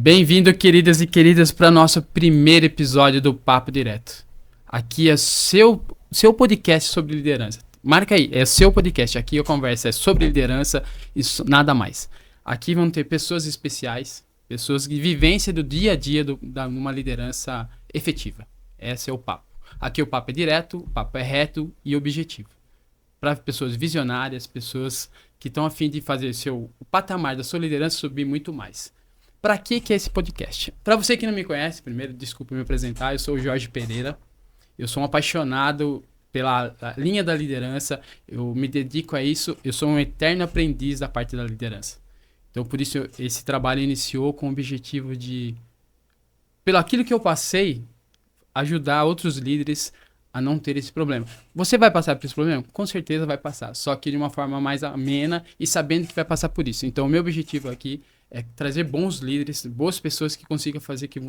Bem-vindo, queridas e queridas, para nosso primeiro episódio do Papo Direto. Aqui é seu podcast sobre liderança. Marca aí, é seu podcast. Aqui a conversa é sobre liderança e nada mais. Aqui vão ter pessoas especiais, pessoas de vivência do dia a dia numa liderança efetiva. Esse é o papo. Aqui o papo é direto, o papo é reto e objetivo. Para pessoas visionárias, pessoas que estão a fim de fazer o patamar da sua liderança subir muito mais. Para que é esse podcast? Para você que não me conhece, primeiro, desculpe me apresentar, eu sou o Jorge Pereira. Eu sou um apaixonado pela linha da liderança, eu me dedico a isso, eu sou um eterno aprendiz da parte da liderança. Então, por isso, esse trabalho iniciou com o objetivo de, pelo aquilo que eu passei, ajudar outros líderes a não ter esse problema. Você vai passar por esse problema? Com certeza vai passar, só que de uma forma mais amena e sabendo que vai passar por isso. Então, o meu objetivo aqui é trazer bons líderes, boas pessoas que consigam fazer que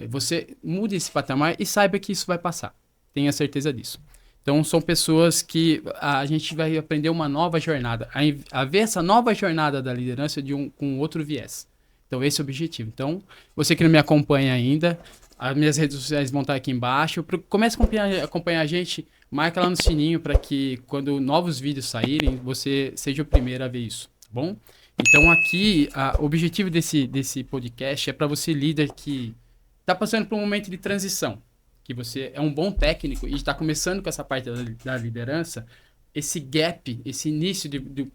você mude esse patamar e saiba que isso vai passar. Tenha certeza disso. Então, são pessoas que a gente vai aprender uma nova jornada, a ver essa nova jornada da liderança com outro viés. Então, esse é o objetivo. Então, você que não me acompanha ainda, as minhas redes sociais vão estar aqui embaixo. Comece a acompanhar a gente, marca lá no sininho para que quando novos vídeos saírem, você seja o primeiro a ver isso, tá bom? Então aqui, o objetivo desse podcast é para você, líder, que está passando por um momento de transição, que você é um bom técnico e está começando com essa parte da liderança, esse gap, esse início de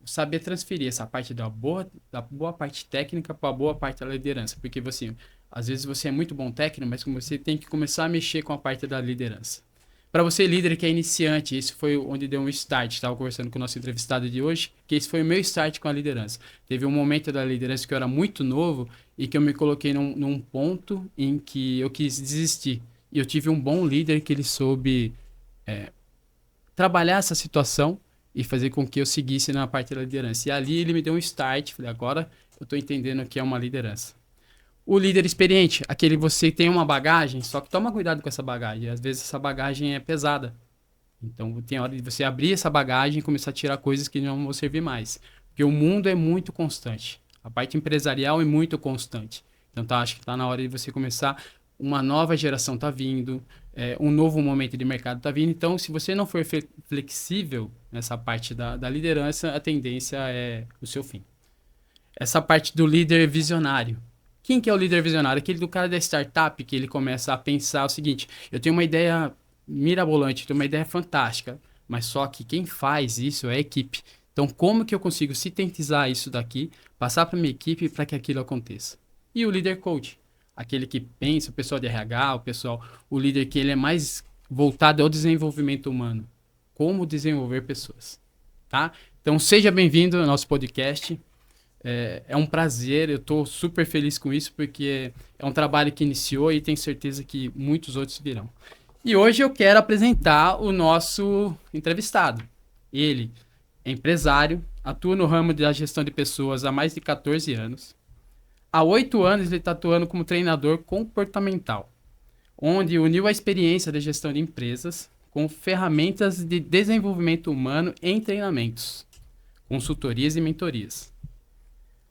saber transferir essa parte da boa parte técnica para a boa parte da liderança, porque você, às vezes você é muito bom técnico, mas você tem que começar a mexer com a parte da liderança. Para você, líder que é iniciante, esse foi onde deu um start. Estava conversando com o nosso entrevistado de hoje, que esse foi o meu start com a liderança. Teve um momento da liderança que eu era muito novo e que eu me coloquei num ponto em que eu quis desistir. E eu tive um bom líder que ele soube trabalhar essa situação e fazer com que eu seguisse na parte da liderança. E ali ele me deu um start. Falei, agora eu estou entendendo o que é uma liderança. O líder experiente, aquele você tem uma bagagem, só que toma cuidado com essa bagagem. Às vezes essa bagagem é pesada. Então tem hora de você abrir essa bagagem e começar a tirar coisas que não vão servir mais. Porque o mundo é muito constante. A parte empresarial é muito constante. Então acho que está na hora de você começar. Uma nova geração está vindo, um novo momento de mercado está vindo. Então, se você não for flexível nessa parte da liderança, a tendência é o seu fim. Essa parte do líder visionário. Quem que é o líder visionário? Aquele do cara da startup que ele começa a pensar o seguinte, eu tenho uma ideia mirabolante, tenho uma ideia fantástica, mas só que quem faz isso é a equipe. Então, como que eu consigo sintetizar isso daqui, passar para minha equipe para que aquilo aconteça? E o líder coach, aquele que pensa, o pessoal de RH, o líder que ele é mais voltado ao desenvolvimento humano. Como desenvolver pessoas, tá? Então, seja bem-vindo ao nosso podcast. É um prazer, eu estou super feliz com isso, porque é um trabalho que iniciou e tenho certeza que muitos outros virão. E hoje eu quero apresentar o nosso entrevistado. Ele é empresário, atua no ramo da gestão de pessoas há mais de 14 anos. Há 8 anos ele está atuando como treinador comportamental, onde uniu a experiência de gestão de empresas com ferramentas de desenvolvimento humano em treinamentos, consultorias e mentorias.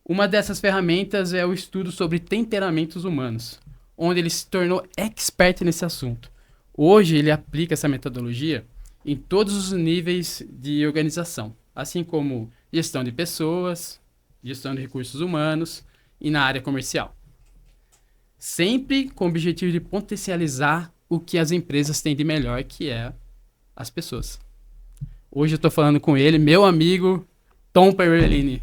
Uma dessas ferramentas é o estudo sobre temperamentos humanos, onde ele se tornou expert nesse assunto. Hoje ele aplica essa metodologia em todos os níveis de organização, assim como gestão de pessoas, gestão de recursos humanos e na área comercial. Sempre com o objetivo de potencializar o que as empresas têm de melhor, que é as pessoas. Hoje eu estou falando com ele, meu amigo Tom Perellini.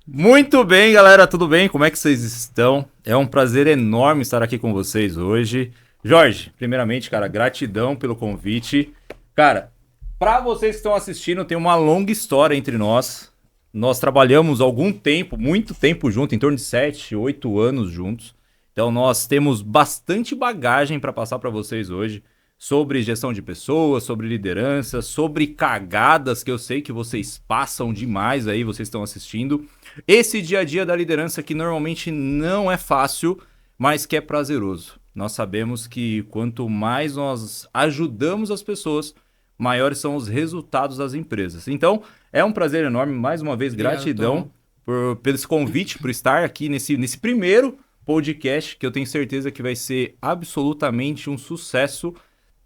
Muito bem, galera, tudo bem? Como é que vocês estão? É um prazer enorme estar aqui com vocês hoje. Jorge, primeiramente, cara, gratidão pelo convite. Cara, para vocês que estão assistindo, tem uma longa história entre nós. Nós trabalhamos algum tempo, muito tempo junto, em torno de 7, 8 anos juntos. Então nós temos bastante bagagem para passar para vocês hoje sobre gestão de pessoas, sobre liderança, sobre cagadas que eu sei que vocês passam demais aí, vocês estão assistindo. Esse dia a dia da liderança que normalmente não é fácil, mas que é prazeroso. Nós sabemos que quanto mais nós ajudamos as pessoas, maiores são os resultados das empresas. Então, é um prazer enorme, mais uma vez, Obrigado, gratidão Tom. pelo esse convite, por estar aqui nesse primeiro podcast, que eu tenho certeza que vai ser absolutamente um sucesso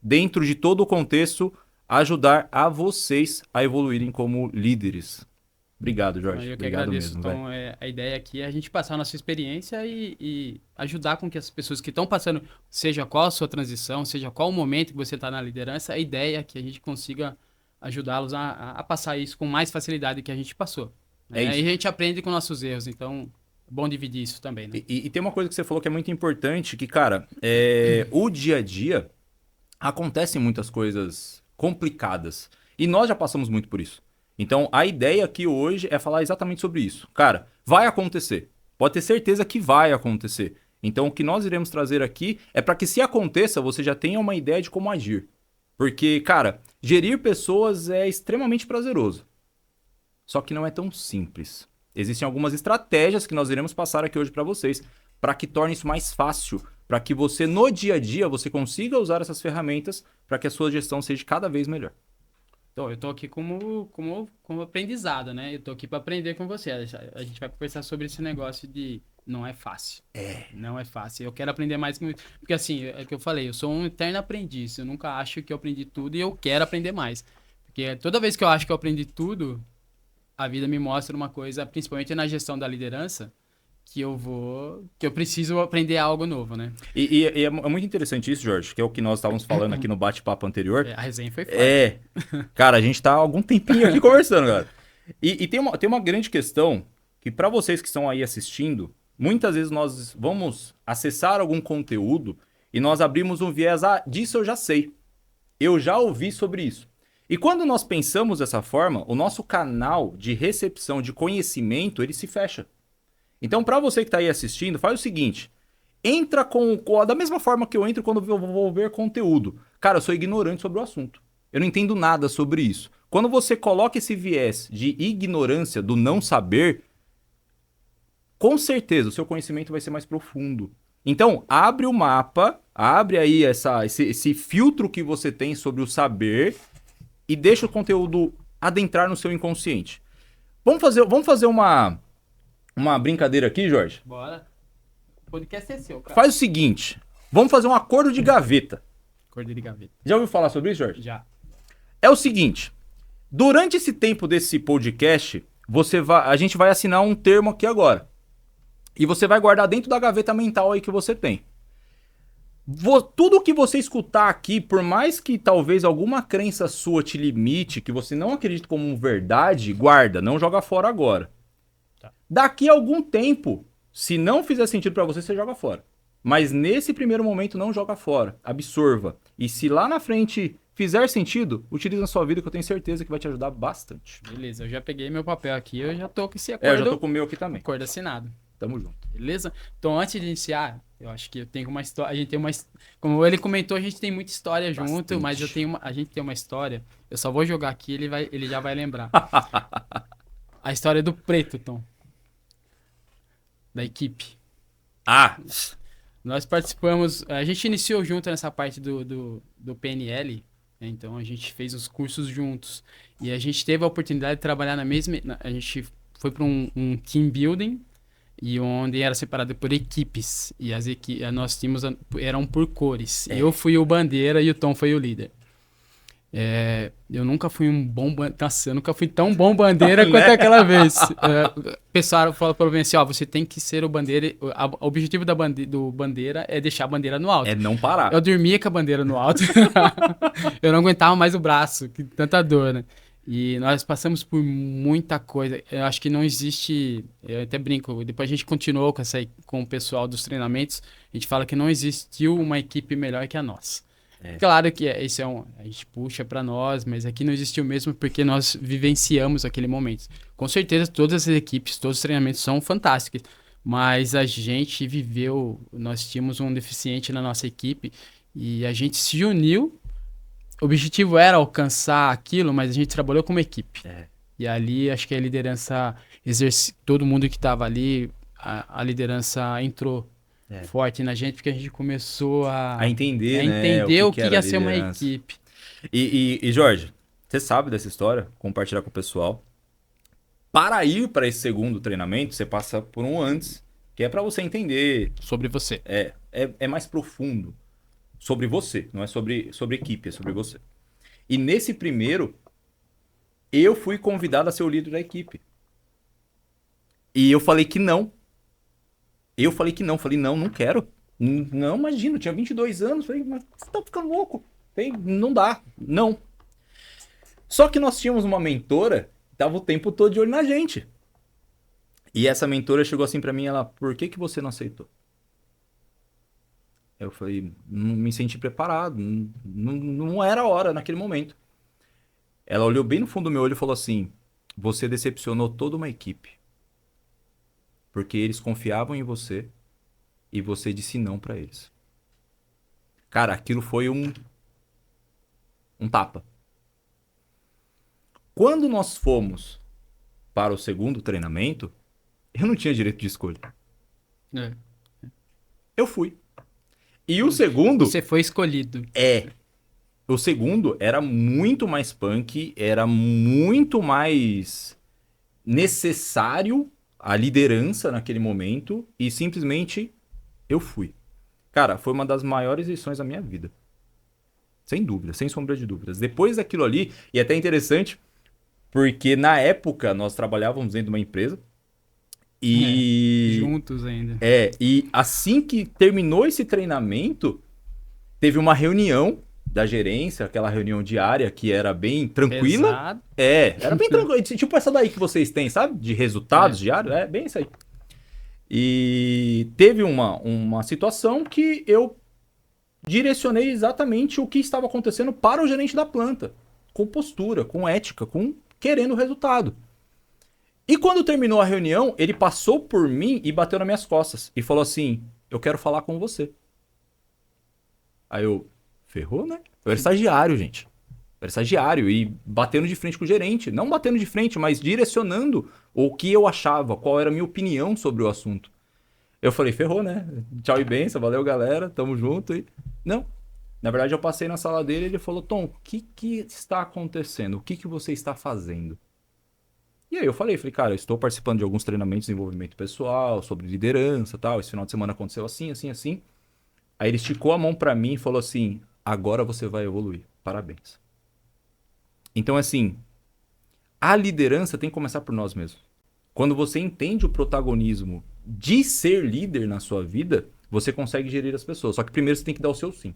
dentro de todo o contexto, ajudar a vocês a evoluírem como líderes. Obrigado, Jorge. Eu que Obrigado agradeço. mesmo, Então, a ideia aqui é a gente passar a nossa experiência e ajudar com que as pessoas que estão passando, seja qual a sua transição, seja qual o momento que você está na liderança, a ideia é que a gente consiga ajudá-los a passar isso com mais facilidade que a gente passou. É isso. E a gente aprende com nossos erros, então é bom dividir isso também, né? E tem uma coisa que você falou que é muito importante, que, cara, o dia a dia acontecem muitas coisas complicadas. E nós já passamos muito por isso. Então, a ideia aqui hoje é falar exatamente sobre isso. Cara, vai acontecer. Pode ter certeza que vai acontecer. Então, o que nós iremos trazer aqui é para que, se aconteça, você já tenha uma ideia de como agir. Porque, cara, gerir pessoas é extremamente prazeroso. Só que não é tão simples. Existem algumas estratégias que nós iremos passar aqui hoje para vocês, para que torne isso mais fácil, para que você, no dia a dia, você consiga usar essas ferramentas para que a sua gestão seja cada vez melhor. Então, eu tô aqui como aprendizado, né? Eu tô aqui para aprender com você. A gente vai conversar sobre esse negócio de não é fácil. Não é fácil. Eu quero aprender mais. Porque assim, é o que eu falei, eu sou um eterno aprendiz. Eu nunca acho que eu aprendi tudo e eu quero aprender mais. Porque toda vez que eu acho que eu aprendi tudo, a vida me mostra uma coisa, principalmente na gestão da liderança, que eu preciso aprender algo novo, né? E é muito interessante isso, Jorge, que é o que nós estávamos falando aqui no bate-papo anterior. A resenha foi forte. Cara, a gente tá há algum tempinho aqui conversando, cara. E tem uma grande questão que, para vocês que estão aí assistindo, muitas vezes nós vamos acessar algum conteúdo e nós abrimos um viés, disso eu já sei. Eu já ouvi sobre isso. E quando nós pensamos dessa forma, o nosso canal de recepção de conhecimento, ele se fecha. Então, para você que está aí assistindo, faz o seguinte, entra da mesma forma que eu entro quando eu vou ver conteúdo. Cara, eu sou ignorante sobre o assunto. Eu não entendo nada sobre isso. Quando você coloca esse viés de ignorância, do não saber, com certeza o seu conhecimento vai ser mais profundo. Então, abre o mapa, abre aí esse filtro que você tem sobre o saber e deixa o conteúdo adentrar no seu inconsciente. Vamos fazer uma brincadeira aqui, Jorge? Bora. O podcast é seu, cara. Faz o seguinte, vamos fazer um acordo de gaveta. Acordo de gaveta. Já ouviu falar sobre isso, Jorge? Já. É o seguinte, durante esse tempo desse podcast, a gente vai assinar um termo aqui agora. E você vai guardar dentro da gaveta mental aí que você tem. Tudo que você escutar aqui, por mais que talvez alguma crença sua te limite, que você não acredita como verdade, guarda, não joga fora agora. Tá. Daqui a algum tempo, se não fizer sentido pra você, você joga fora. Mas nesse primeiro momento, não joga fora. Absorva. E se lá na frente fizer sentido, utilize na sua vida, que eu tenho certeza que vai te ajudar bastante. Beleza, eu já peguei meu papel aqui, eu já tô com esse acordo. Eu já tô com o meu aqui também. Acordo assinado. Tamo junto. Beleza? Então, antes de iniciar, eu acho que eu tenho uma história. A gente tem uma. Como ele comentou, a gente tem muita história junto, mas a gente tem uma história. Eu só vou jogar aqui, ele já vai lembrar. A história do Preto, Tom. Da equipe. Nós participamos. A gente iniciou junto nessa parte do PNL. Então a gente fez os cursos juntos. E a gente teve a oportunidade de trabalhar na mesma. A gente foi para um team building. E onde era separado por equipes. E nós tínhamos, eram por cores. Eu fui o bandeira e o Tom foi o líder. Eu nunca fui um bom bandeira. Nossa, eu nunca fui tão bom bandeira quanto aquela vez. O pessoal falou para mim assim, você tem que ser o bandeira. O objetivo do bandeira é deixar a bandeira no alto. É não parar. Eu dormia com a bandeira no alto. Eu não aguentava mais o braço, que tanta dor, né? E nós passamos por muita coisa. Eu acho que não existe... Eu até brinco. Depois a gente continuou com o pessoal dos treinamentos. A gente fala que não existiu uma equipe melhor que a nossa. Claro que a gente puxa para nós, mas aqui não existiu mesmo porque nós vivenciamos aquele momento. Com certeza todas as equipes, todos os treinamentos são fantásticos. Mas a gente viveu... Nós tínhamos um deficiente na nossa equipe e a gente se uniu. O objetivo era alcançar aquilo, mas a gente trabalhou como equipe. E ali, acho que a liderança todo mundo que estava ali, a liderança entrou forte na gente, porque a gente começou a entender, entender o que ia ser uma equipe. E Jorge, você sabe dessa história? Compartilhar com o pessoal. para ir para esse segundo treinamento, você passa por um antes, que é para você entender. Sobre você. É mais profundo. Sobre você, não é sobre equipe, é sobre você. E nesse primeiro, eu fui convidado a ser o líder da equipe. E eu falei que não. Falei, não quero. Não, imagina, eu tinha 22 anos. Falei, mas você tá ficando louco. Falei, não dá, não. Só que nós tínhamos uma mentora que tava o tempo todo de olho na gente. E essa mentora chegou assim pra mim, ela, por que você não aceitou? Eu falei, não me senti preparado, não era a hora naquele momento. Ela olhou bem no fundo do meu olho e falou assim, você decepcionou toda uma equipe. Porque eles confiavam em você e você disse não pra eles. Cara, aquilo foi um tapa. Quando nós fomos para o segundo treinamento, eu não tinha direito de escolha. Eu fui. E o segundo... Você foi escolhido. O segundo era muito mais punk, era muito mais necessário a liderança naquele momento e simplesmente eu fui. Cara, foi uma das maiores lições da minha vida. Sem dúvida, sem sombra de dúvidas. Depois daquilo ali, e é até interessante, porque na época nós trabalhávamos dentro de uma empresa e... juntos ainda. E assim que terminou esse treinamento, teve uma reunião da gerência, aquela reunião diária que era bem tranquila. Pesado. Era bem tranquila. Tipo essa daí que vocês têm, sabe? De resultados diários. É bem isso aí. E teve uma situação que eu direcionei exatamente o que estava acontecendo para o gerente da planta. Com postura, com ética, com querendo o resultado. E quando terminou a reunião, ele passou por mim e bateu nas minhas costas. E falou assim, eu quero falar com você. Aí eu... Ferrou, né? Eu era estagiário, gente. Eu era estagiário e batendo de frente com o gerente. Não batendo de frente, mas direcionando o que eu achava, qual era a minha opinião sobre o assunto. Eu falei, ferrou, né? Tchau e benção, valeu, galera, tamo junto. E... Não. Na verdade, eu passei na sala dele e ele falou, Tom, o que está acontecendo? O que você está fazendo? E aí eu falei, cara, eu estou participando de alguns treinamentos de desenvolvimento pessoal, sobre liderança e tal. Esse final de semana aconteceu assim, assim, assim. Aí ele esticou a mão pra mim e falou assim, agora você vai evoluir. Parabéns. Então, assim, a liderança tem que começar por nós mesmos. Quando você entende o protagonismo de ser líder na sua vida, você consegue gerir as pessoas. Só que primeiro você tem que dar o seu sim.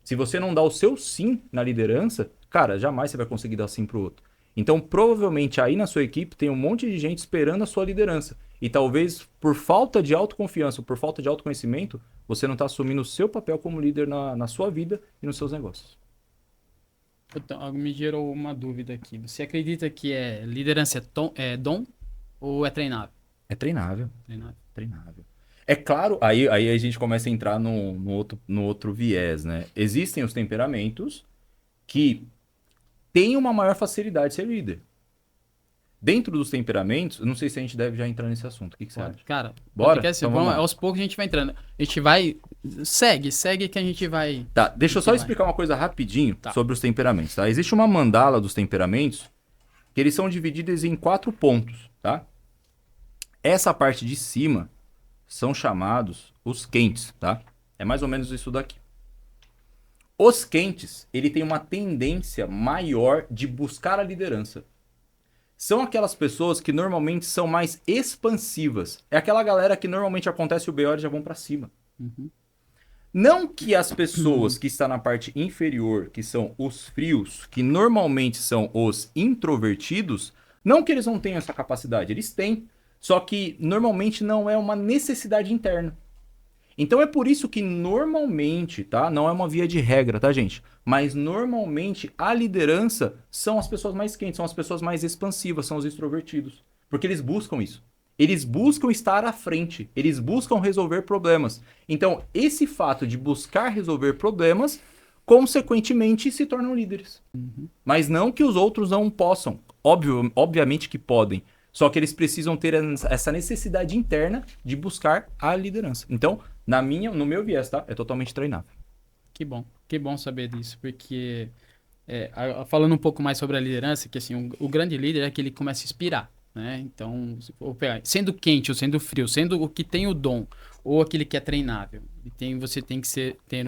Se você não dá o seu sim na liderança, cara, jamais você vai conseguir dar sim pro outro. Então, provavelmente aí na sua equipe tem um monte de gente esperando a sua liderança. E talvez por falta de autoconfiança, por falta de autoconhecimento, você não está assumindo o seu papel como líder na sua vida e nos seus negócios. Então, me gerou uma dúvida aqui. Você acredita que liderança é dom ou é treinável? É treinável. Treinável. É claro, aí a gente começa a entrar no outro viés, né? Existem os temperamentos que têm uma maior facilidade de ser líder. Dentro dos temperamentos, eu não sei se a gente deve já entrar nesse assunto. O que você acha? Cara, bora? Então vamos, aos poucos a gente vai entrando. A gente vai... Segue que a gente vai... Tá, deixa eu só explicar uma coisa rapidinho sobre os temperamentos, tá? Existe uma mandala dos temperamentos que eles são divididos em 4 pontos, tá? Essa parte de cima são chamados os quentes, tá? É mais ou menos isso daqui. Os quentes, ele tem uma tendência maior de buscar a liderança. São aquelas pessoas que normalmente são mais expansivas. É aquela galera que normalmente acontece o BO e já vão pra cima. Uhum. Não que as pessoas que estão na parte inferior, que são os frios, que normalmente são os introvertidos, não que eles não tenham essa capacidade, eles têm. Só que normalmente não é uma necessidade interna. Então é por isso que normalmente, tá? Não é uma via de regra, tá, gente? Mas normalmente a liderança são as pessoas mais quentes, são as pessoas mais expansivas, são os extrovertidos. Porque eles buscam isso. Eles buscam estar à frente, eles buscam resolver problemas. Então, esse fato de buscar resolver problemas, consequentemente, se tornam líderes. Uhum. Mas não que os outros não possam. Obviamente que podem. Só que eles precisam ter essa necessidade interna de buscar a liderança. Então, no meu viés, tá? É totalmente treinável. Que bom saber disso, porque falando um pouco mais sobre a liderança, que assim, o grande líder é que ele começa a inspirar. né? Então, se for pegar, sendo quente ou sendo frio, sendo o que tem o dom ou aquele que é treinável, você tem que ter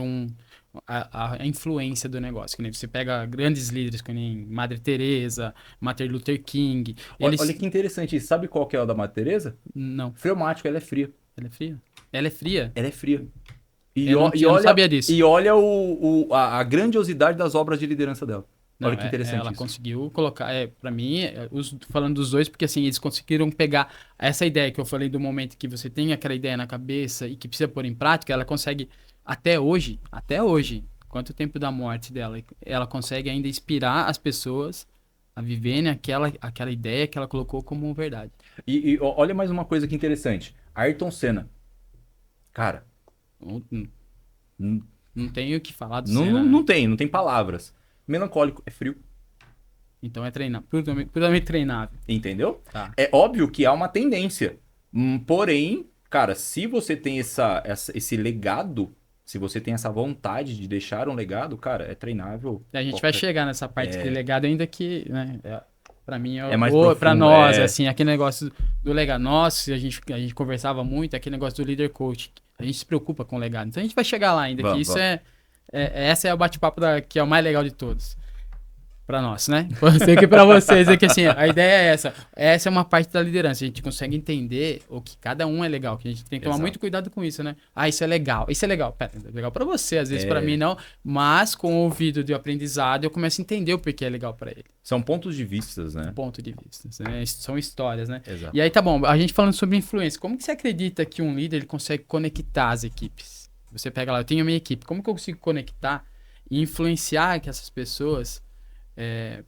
a influência do negócio. Que nem você pega grandes líderes, como nem Madre Teresa, Martin Luther King. Olha que interessante. Sabe qual que é o da Madre Teresa? Não. Fleumático, ela é fria. Ela é fria? Ela é fria? Ela é fria. Eu não sabia disso. E olha a grandiosidade das obras de liderança dela. Não, Olha que interessante ela isso. conseguiu colocar, pra mim, falando dos dois, porque assim, eles conseguiram pegar essa ideia que eu falei do momento que você tem aquela ideia na cabeça e que precisa pôr em prática, ela consegue, até hoje, quanto tempo da morte dela, ela consegue ainda inspirar as pessoas a viverem aquela ideia que ela colocou como verdade. E olha mais uma coisa que interessante. Ayrton Senna. Cara, Não, n- não tenho o que falar do Senna, né? não tem palavras. Melancólico, é frio. Então é treinável, puramente treinável. Entendeu? Tá. É óbvio que há uma tendência. Porém, cara, se você tem esse legado, se você tem essa vontade de deixar um legado, cara, é treinável. A gente vai chegar nessa parte de legado ainda que, né, pra mim É mais pra profundo, nós, assim, aquele negócio do legado. Nossa, a gente conversava muito, aquele negócio do leader coach. A gente se preocupa com o legado. Então a gente vai chegar lá ainda, que isso essa é o bate-papo que é o mais legal de todos. Pra nós, né? Eu sei que pra vocês é que assim, a ideia é essa. Essa é uma parte da liderança. A gente consegue entender o que cada um é legal. Que a gente tem que tomar muito cuidado com isso, né? Ah, isso é legal. Isso é legal. Pera, é legal pra você, às vezes pra mim não. Mas com o ouvido de aprendizado, eu começo a entender o porquê é legal pra ele. São pontos de vistas, né? Ponto de vista, né? São histórias, né? Exato. E aí tá bom, a gente falando sobre influência. Como que você acredita que um líder ele consegue conectar as equipes? Você pega lá, eu tenho a minha equipe. Como que eu consigo conectar e influenciar que essas pessoas...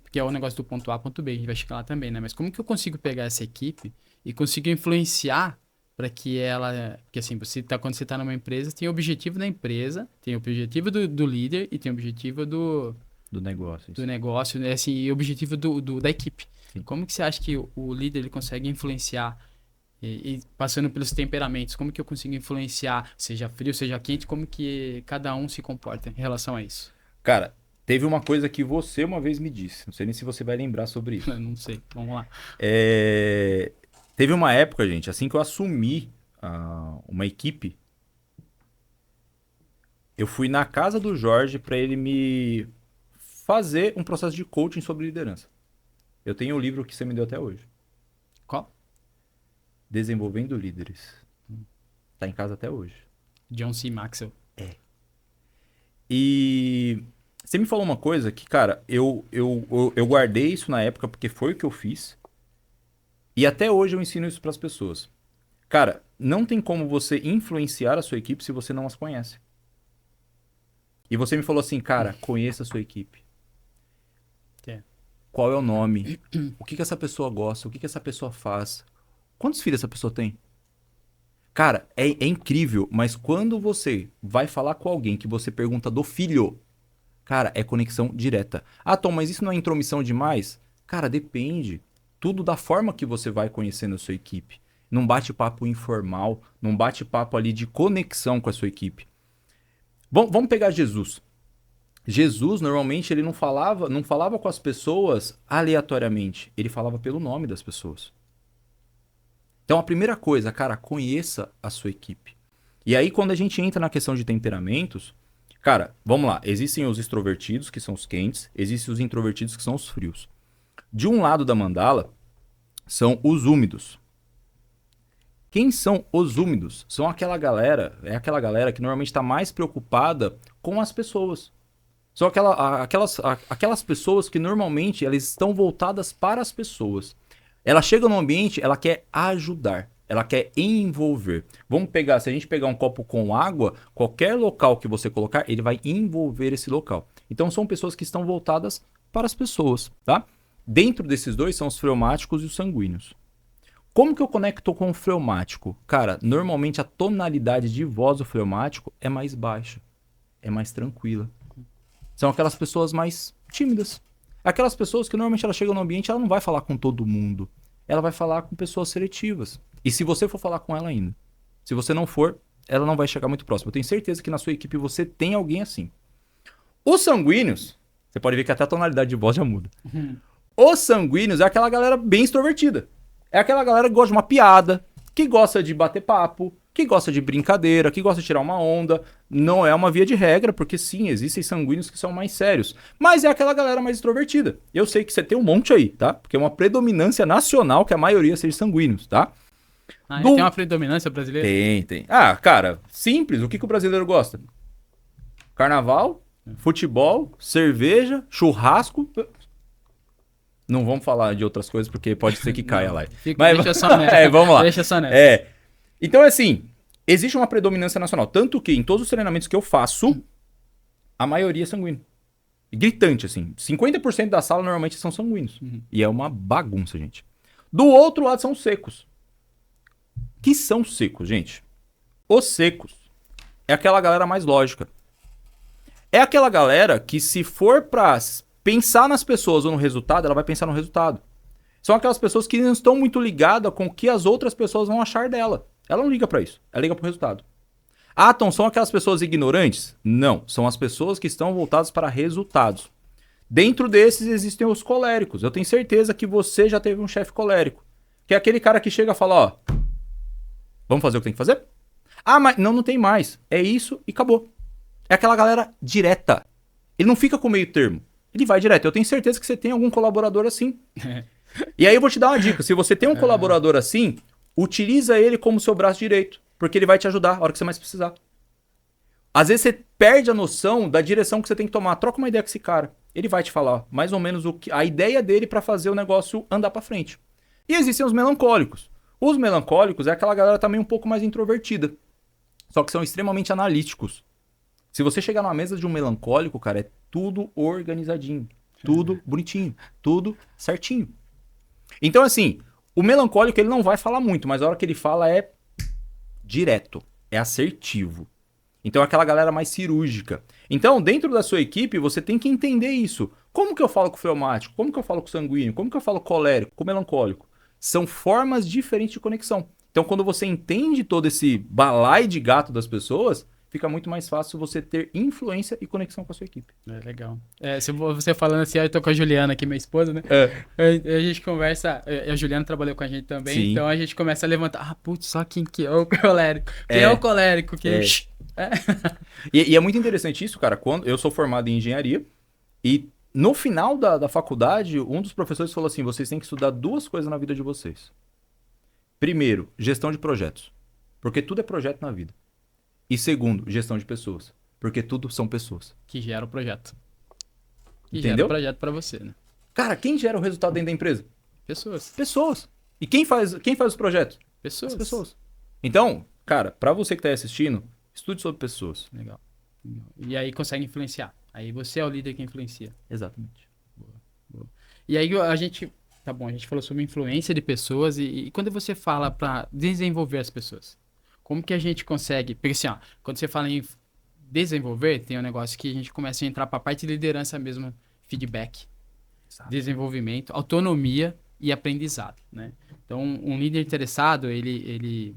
porque é o negócio do ponto A, ponto B, a gente vai chegar lá também, né? Mas como que eu consigo pegar essa equipe e consigo influenciar para que ela... Porque assim, quando você está numa empresa, tem o objetivo da empresa, tem o objetivo do líder e tem o objetivo do negócio. Do negócio, né? Assim, e o objetivo da equipe. Sim. Como que você acha que o líder ele consegue influenciar e passando pelos temperamentos, como que eu consigo influenciar, seja frio, seja quente, como que cada um se comporta em relação a isso? Cara, teve uma coisa que você uma vez me disse. Não sei nem se você vai lembrar sobre isso. Eu não sei, vamos lá. Teve uma época, gente, assim que eu assumi uma equipe, eu fui na casa do Jorge para ele me fazer um processo de coaching sobre liderança. Eu tenho o livro que você me deu até hoje. Qual? Desenvolvendo Líderes. Tá em casa até hoje. John C. Maxwell. E você me falou uma coisa que, cara, eu guardei isso na época porque foi o que eu fiz. E até hoje eu ensino isso para as pessoas. Cara, não tem como você influenciar a sua equipe se você não as conhece. E você me falou assim, cara, conheça a sua equipe. Qual é o nome? O que essa pessoa gosta? O que essa pessoa faz? Quantos filhos essa pessoa tem? Cara, é incrível, mas quando você vai falar com alguém que você pergunta do filho, cara, é conexão direta. Ah, Tom, mas isso não é intromissão demais? Cara, depende. Tudo da forma que você vai conhecendo a sua equipe. Num bate-papo informal, num bate-papo ali de conexão com a sua equipe. Vamos pegar Jesus. Jesus, normalmente, ele não falava com as pessoas aleatoriamente. Ele falava pelo nome das pessoas. Então, a primeira coisa, cara, conheça a sua equipe. E aí, quando a gente entra na questão de temperamentos, cara, vamos lá. Existem os extrovertidos, que são os quentes. Existem os introvertidos, que são os frios. De um lado da mandala, são os úmidos. Quem são os úmidos? São aquela galera que normalmente está mais preocupada com as pessoas. São aquelas pessoas que normalmente elas estão voltadas para as pessoas. Ela chega no ambiente, ela quer ajudar, ela quer envolver. Se a gente pegar um copo com água, qualquer local que você colocar, ele vai envolver esse local. Então são pessoas que estão voltadas para as pessoas, tá? Dentro desses dois são os fleumáticos e os sanguíneos. Como que eu conecto com o fleumático? Cara, normalmente a tonalidade de voz do fleumático é mais baixa, é mais tranquila. São aquelas pessoas mais tímidas. Aquelas pessoas que normalmente ela chega no ambiente, ela não vai falar com todo mundo. Ela vai falar com pessoas seletivas. E se você for falar com ela ainda, se você não for, ela não vai chegar muito próximo. Eu tenho certeza que na sua equipe você tem alguém assim. Os sanguíneos, você pode ver que até a tonalidade de voz já muda. Os sanguíneos é aquela galera bem extrovertida. É aquela galera que gosta de uma piada, que gosta de bater papo, que gosta de brincadeira, que gosta de tirar uma onda. Não é uma via de regra, porque sim, existem sanguíneos que são mais sérios. Mas é aquela galera mais extrovertida. Eu sei que você tem um monte aí, tá? Porque é uma predominância nacional que a maioria seja sanguíneos, tá? Tem uma predominância brasileira? Tem. Ah, cara, simples. O que o brasileiro gosta? Carnaval, futebol, cerveja, churrasco. Não vamos falar de outras coisas, porque pode ser que caia lá. Deixa só nessa. Vamos lá. Deixa só nessa. Então, assim, existe uma predominância nacional. Tanto que em todos os treinamentos que eu faço, a maioria é sanguíneo. Gritante, assim. 50% da sala normalmente são sanguíneos. E é uma bagunça, gente. Do outro lado são os secos. Que são secos, gente? Os secos é aquela galera mais lógica. É aquela galera que, se for pra pensar nas pessoas ou no resultado, ela vai pensar no resultado. São aquelas pessoas que não estão muito ligadas com o que as outras pessoas vão achar dela. Ela não liga pra isso. Ela liga pro resultado. Ah, então são aquelas pessoas ignorantes? Não. São as pessoas que estão voltadas para resultados. Dentro desses existem os coléricos. Eu tenho certeza que você já teve um chefe colérico. Que é aquele cara que chega e fala, ó, vamos fazer o que tem que fazer? Ah, mas não tem mais. É isso e acabou. É aquela galera direta. Ele não fica com meio termo. Ele vai direto. Eu tenho certeza que você tem algum colaborador assim. E aí eu vou te dar uma dica. Se você tem um colaborador assim, utiliza ele como seu braço direito. Porque ele vai te ajudar a hora que você mais precisar. Às vezes você perde a noção da direção que você tem que tomar. Troca uma ideia com esse cara. Ele vai te falar mais ou menos a ideia dele para fazer o negócio andar para frente. E existem os melancólicos. Os melancólicos é aquela galera também um pouco mais introvertida. Só que são extremamente analíticos. Se você chegar numa mesa de um melancólico, cara, é tudo organizadinho. Tudo bonitinho. Tudo certinho. Então, assim, o melancólico ele não vai falar muito, mas a hora que ele fala é direto. É assertivo. Então é aquela galera mais cirúrgica. Então, dentro da sua equipe, você tem que entender isso. Como que eu falo com o fleumático? Como que eu falo com o sanguíneo? Como que eu falo com o colérico, com o melancólico? São formas diferentes de conexão. Então, quando você entende todo esse balaio de gato das pessoas, fica muito mais fácil você ter influência e conexão com a sua equipe. É legal. Se você falando assim, eu tô com a Juliana aqui, minha esposa, né? A gente conversa, a Juliana trabalhou com a gente também, Sim. então a gente começa a levantar, putz, só quem que é o colérico? Quem é o colérico? E é muito interessante isso, cara. Quando eu sou formado em engenharia e no final da faculdade, um dos professores falou assim, vocês têm que estudar duas coisas na vida de vocês. Primeiro, gestão de projetos, porque tudo é projeto na vida. E segundo, gestão de pessoas, porque tudo são pessoas. Que gera o projeto. Que Entendeu? gera o projeto pra você, né? Cara, quem gera o resultado dentro da empresa? Pessoas. Pessoas. E quem faz os projetos? Pessoas. As pessoas. Então, cara, pra você que tá aí assistindo, estude sobre pessoas. Legal. E aí consegue influenciar. Aí você é o líder que influencia. Exatamente. Boa. E aí a gente... Tá bom, a gente falou sobre influência de pessoas e quando você fala pra desenvolver as pessoas, como que a gente consegue... Porque assim, ó, quando você fala em desenvolver, tem um negócio que a gente começa a entrar pra parte de liderança mesmo, feedback, desenvolvimento, autonomia e aprendizado, né? Então, um líder interessado, ele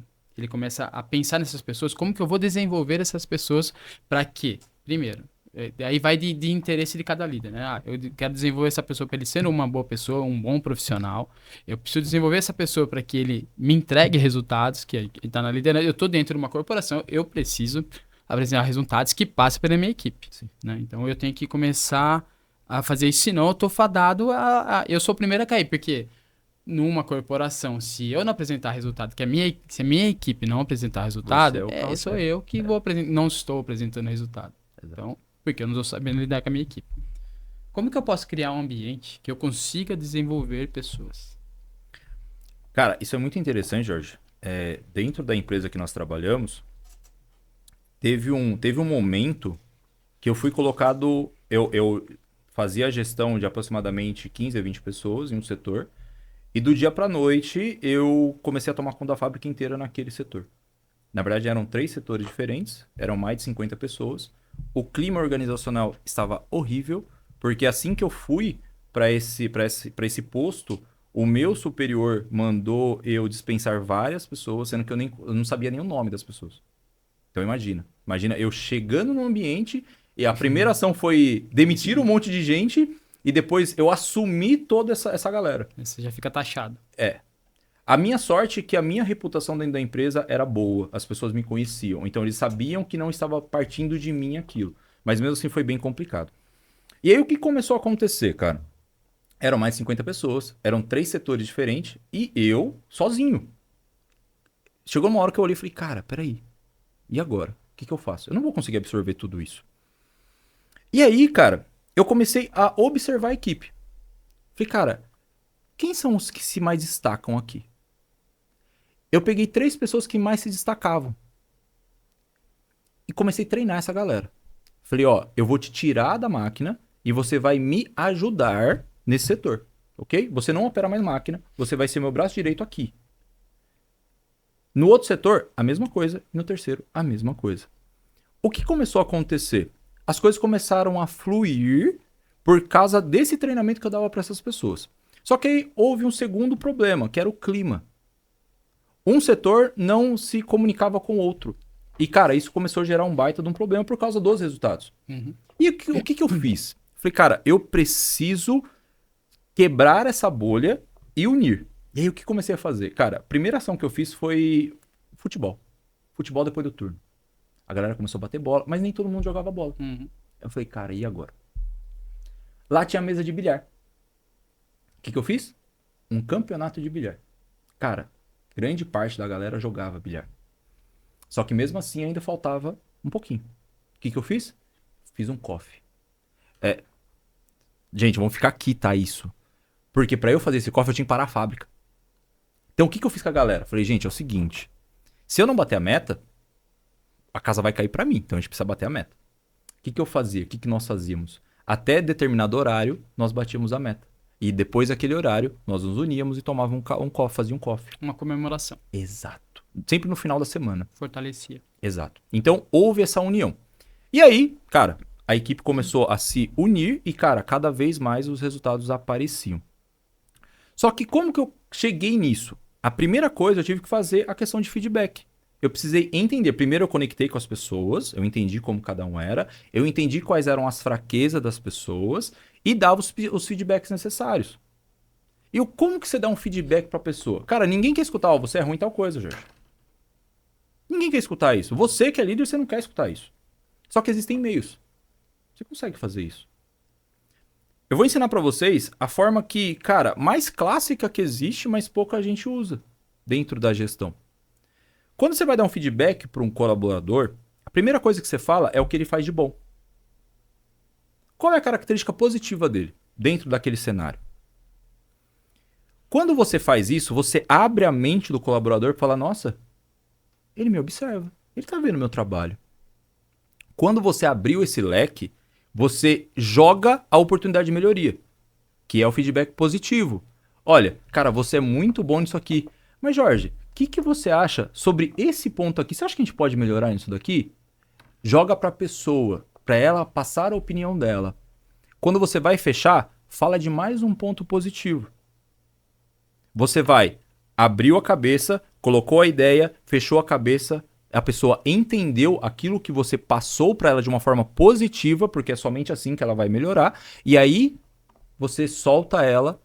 começa a pensar nessas pessoas, como que eu vou desenvolver essas pessoas para quê? Primeiro, aí vai de interesse de cada líder, né? Ah, eu quero desenvolver essa pessoa para ele ser uma boa pessoa, um bom profissional. Eu preciso desenvolver essa pessoa para que ele me entregue resultados, que ele está na liderança. Eu estou dentro de uma corporação, eu preciso apresentar resultados que passem pela minha equipe, né? Então, eu tenho que começar a fazer isso, senão eu estou fadado eu sou o primeiro a cair, porque numa corporação, se eu não apresentar resultado, se a minha equipe não apresentar resultado, sou eu que não estou apresentando resultado. Então, porque eu não estou sabendo lidar com a minha equipe. Como que eu posso criar um ambiente que eu consiga desenvolver pessoas? Cara, isso é muito interessante, Jorge. Dentro da empresa que nós trabalhamos, teve um momento que eu fui colocado... Eu fazia a gestão de aproximadamente 15 a 20 pessoas em um setor. E do dia pra noite, eu comecei a tomar conta da fábrica inteira naquele setor. Na verdade, eram 3 setores diferentes, eram mais de 50 pessoas. O clima organizacional estava horrível, porque assim que eu fui para esse posto, o meu superior mandou eu dispensar várias pessoas, sendo que eu não sabia nem o nome das pessoas. Então imagina eu chegando no ambiente e a primeira ação foi demitir um monte de gente e depois eu assumi toda essa galera. Você já fica taxado. A minha sorte é que a minha reputação dentro da empresa era boa, as pessoas me conheciam, então eles sabiam que não estava partindo de mim aquilo, mas mesmo assim foi bem complicado. E aí o que começou a acontecer, cara? Eram mais de 50 pessoas, eram 3 setores diferentes e eu sozinho. Chegou uma hora que eu olhei e falei, cara, peraí, e agora? O que eu faço? Eu não vou conseguir absorver tudo isso. E aí, cara, eu comecei a observar a equipe. Falei, cara, quem são os que se mais destacam aqui? Eu peguei 3 pessoas que mais se destacavam. E comecei a treinar essa galera. Falei, ó, eu vou te tirar da máquina e você vai me ajudar nesse setor, ok? Você não opera mais máquina, você vai ser meu braço direito aqui. No outro setor, a mesma coisa. E no terceiro, a mesma coisa. O que começou a acontecer? As coisas começaram a fluir por causa desse treinamento que eu dava para essas pessoas. Só que aí houve um segundo problema, que era o clima. Um setor não se comunicava com o outro. E, cara, isso começou a gerar um baita de um problema por causa dos resultados. E o que eu fiz? Falei, cara, eu preciso quebrar essa bolha e unir. E aí o que comecei a fazer? Cara, a primeira ação que eu fiz foi futebol. Futebol depois do turno. A galera começou a bater bola, mas nem todo mundo jogava bola. Eu falei, cara, e agora? Lá tinha mesa de bilhar. O que eu fiz? Um campeonato de bilhar. Cara, grande parte da galera jogava bilhar. Só que mesmo assim ainda faltava um pouquinho. O que eu fiz? Fiz um coffee. Gente, vamos ficar aqui, tá? Isso. Porque pra eu fazer esse coffee eu tinha que parar a fábrica. Então o que eu fiz com a galera? Falei, gente, é o seguinte. Se eu não bater a meta, a casa vai cair pra mim. Então a gente precisa bater a meta. O que eu fazia? O que nós fazíamos? Até determinado horário, nós batíamos a meta. E depois daquele horário, nós nos uníamos e tomávamos um coffee, fazia um coffee. Uma comemoração. Exato. Sempre no final da semana. Fortalecia. Exato. Então, houve essa união. E aí, cara, a equipe começou a se unir e, cara, cada vez mais os resultados apareciam. Só que como que eu cheguei nisso? A primeira coisa, eu tive que fazer a questão de feedback. Eu precisei entender. Primeiro eu conectei com as pessoas, eu entendi como cada um era, eu entendi quais eram as fraquezas das pessoas e dava os feedbacks necessários. E como que você dá um feedback pra pessoa? Cara, ninguém quer escutar, ó, você é ruim em tal coisa, Jorge. Ninguém quer escutar isso. Você que é líder, você não quer escutar isso. Só que existem meios. Você consegue fazer isso. Eu vou ensinar pra vocês a forma que, cara, mais clássica que existe, mas pouca gente usa dentro da gestão. Quando você vai dar um feedback para um colaborador, a primeira coisa que você fala é o que ele faz de bom. Qual é a característica positiva dele dentro daquele cenário? Quando você faz isso, você abre a mente do colaborador e fala, nossa, ele me observa, ele está vendo o meu trabalho. Quando você abriu esse leque, você joga a oportunidade de melhoria, que é o feedback positivo. Olha, cara, você é muito bom nisso aqui. Mas, Jorge, o que você acha sobre esse ponto aqui? Você acha que a gente pode melhorar nisso daqui? Joga para a pessoa, para ela passar a opinião dela. Quando você vai fechar, fala de mais um ponto positivo. Você vai, abriu a cabeça, colocou a ideia, fechou a cabeça, a pessoa entendeu aquilo que você passou para ela de uma forma positiva, porque é somente assim que ela vai melhorar, e aí você solta ela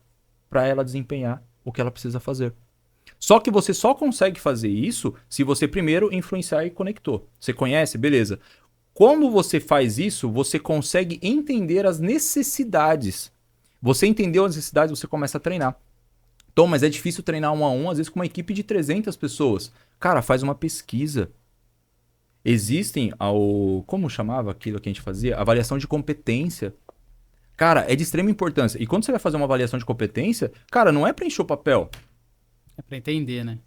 para ela desempenhar o que ela precisa fazer. Só que você só consegue fazer isso se você primeiro influenciar e conectou. Você conhece? Beleza. Quando você faz isso, você consegue entender as necessidades. Você entendeu as necessidades, você começa a treinar. Tom, mas é difícil treinar 1 a 1, às vezes com uma equipe de 300 pessoas. Cara, faz uma pesquisa. Existem, como chamava aquilo que a gente fazia? Avaliação de competência. Cara, é de extrema importância. E quando você vai fazer uma avaliação de competência, cara, não é preencher o papel. É para entender, né?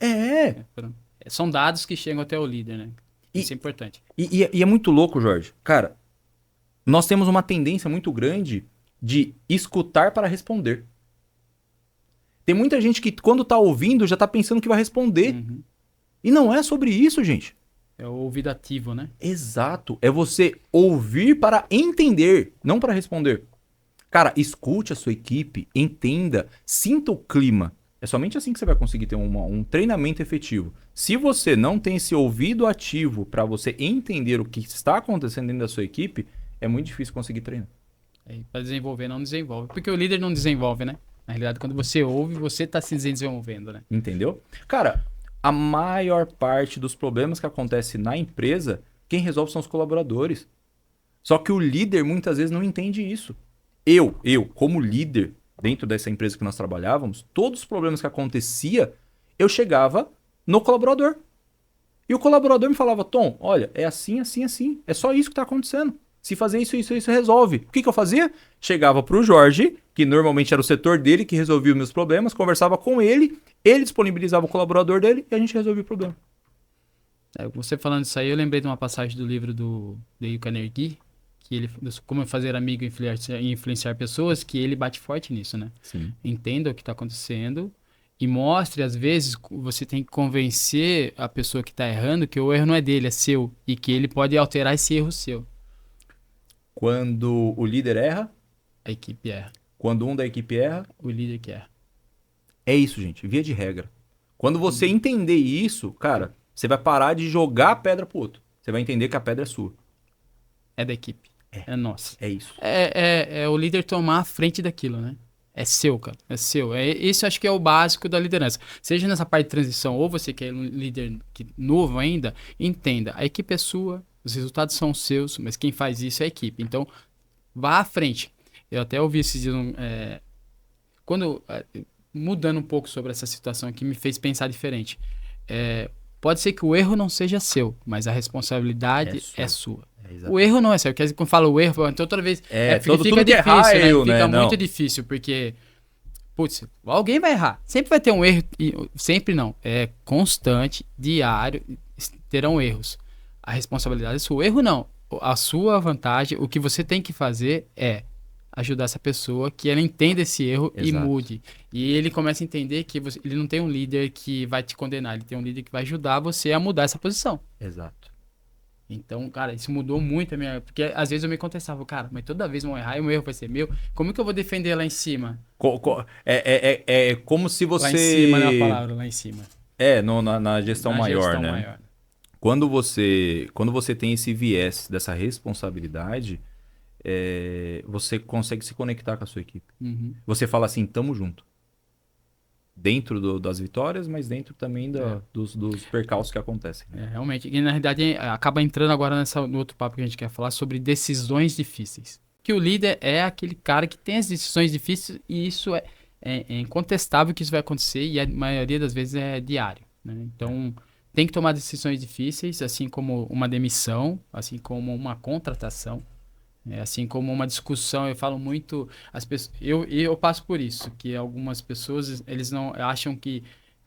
São dados que chegam até o líder, né? Isso é importante. E é muito louco, Jorge. Cara, nós temos uma tendência muito grande de escutar para responder. Tem muita gente que, quando tá ouvindo, já tá pensando que vai responder. E não é sobre isso, gente. É o ouvido ativo, né? Exato. É você ouvir para entender, não para responder. Cara, escute a sua equipe, entenda, sinta o clima. É somente assim que você vai conseguir ter um treinamento efetivo. Se você não tem esse ouvido ativo para você entender o que está acontecendo dentro da sua equipe, é muito difícil conseguir treinar. Para desenvolver, não desenvolve. Porque o líder não desenvolve, né? Na realidade, quando você ouve, você tá se desenvolvendo, né? Entendeu? Cara, a maior parte dos problemas que acontece na empresa, quem resolve são os colaboradores. Só que o líder muitas vezes não entende isso. Como líder, dentro dessa empresa que nós trabalhávamos, todos os problemas que acontecia, eu chegava no colaborador. E o colaborador me falava, Tom, olha, é assim, assim, assim. É só isso que está acontecendo. Se fazer isso, resolve. O que, que eu fazia? Chegava pro Jorge, que normalmente era o setor dele, que resolvia os meus problemas, conversava com ele disponibilizava o colaborador dele e a gente resolvia o problema. Você falando isso aí, eu lembrei de uma passagem do livro do Dale Carnegie, que ele, como fazer amigo e influenciar pessoas, que ele bate forte nisso, né? Sim. Entenda o que está acontecendo e mostre, às vezes, você tem que convencer a pessoa que está errando que o erro não é dele, é seu, e que ele pode alterar esse erro seu. Quando o líder erra, A equipe erra, quando um da equipe erra, o líder que erra. é isso, gente, via de regra. Quando você entender isso, cara, você vai parar de jogar a pedra pro outro. Você vai entender que a pedra é sua. É da equipe, é nossa. É isso. É o líder tomar a frente daquilo, né? É seu, cara. É seu. Isso acho que é o básico da liderança. Seja nessa parte de transição, ou você que é um líder novo ainda, entenda. A equipe é sua, os resultados são seus, mas quem faz isso é a equipe. Então, vá à frente. Eu até ouvi esses dias, quando mudando um pouco sobre essa situação aqui, me fez pensar diferente. Pode ser que o erro não seja seu, mas a responsabilidade é sua. O erro não é seu. Quando eu falo o erro, então toda vez. Tudo fica que difícil, errar né? eu, Fica né? muito Não. difícil, porque. Putz, alguém vai errar. Sempre vai ter um erro. Sempre não. É constante, diário. Terão erros. A responsabilidade é sua. O erro não. A sua vantagem, o que você tem que fazer é ajudar essa pessoa que ela entenda esse erro e Exato. mude. E ele começa a entender que ele não tem um líder que vai te condenar, ele tem um líder que vai ajudar você a mudar essa posição. Exato. Então, cara, isso mudou muito a minha. Porque às vezes eu me contestava, cara, mas toda vez vão errar e o meu erro vai ser meu. Como que eu vou defender lá em cima? É como se você. Lá em cima, né? A palavra, lá em cima. Na gestão Na maior, gestão né? maior. Quando você tem esse viés dessa responsabilidade, você consegue se conectar com a sua equipe. Uhum. Você fala assim, tamo junto. Dentro das vitórias, mas dentro também dos percalços que acontecem. Realmente. E na realidade acaba entrando agora no outro papo que a gente quer falar sobre decisões difíceis. Que o líder é aquele cara que tem as decisões difíceis e isso é incontestável que isso vai acontecer e a maioria das vezes é diário, né? Então tem que tomar decisões difíceis, assim como uma demissão, assim como uma contratação. Assim como uma discussão, eu falo muito, as pessoas, eu passo por isso, que algumas pessoas, eles não acham que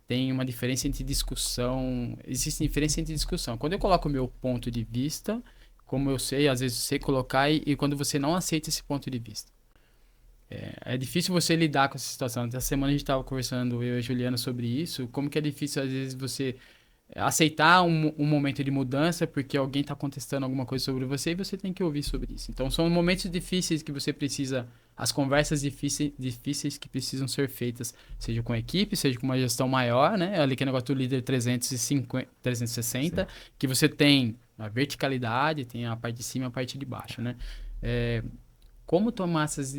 tem uma diferença entre discussão, existe diferença entre discussão. Quando eu coloco o meu ponto de vista, como eu sei, às vezes sei colocar, e quando você não aceita esse ponto de vista. É difícil você lidar com essa situação. Essa semana a gente estava conversando, eu e a Juliana, sobre isso, como que é difícil, às vezes, você aceitar um momento de mudança porque alguém está contestando alguma coisa sobre você e você tem que ouvir sobre isso. Então são momentos difíceis que você precisa, as conversas difíceis que precisam ser feitas, seja com a equipe, seja com uma gestão maior, né? Ali que é o negócio do líder 360, sim, que você tem a verticalidade, tem a parte de cima e a parte de baixo, né? Como tomar essas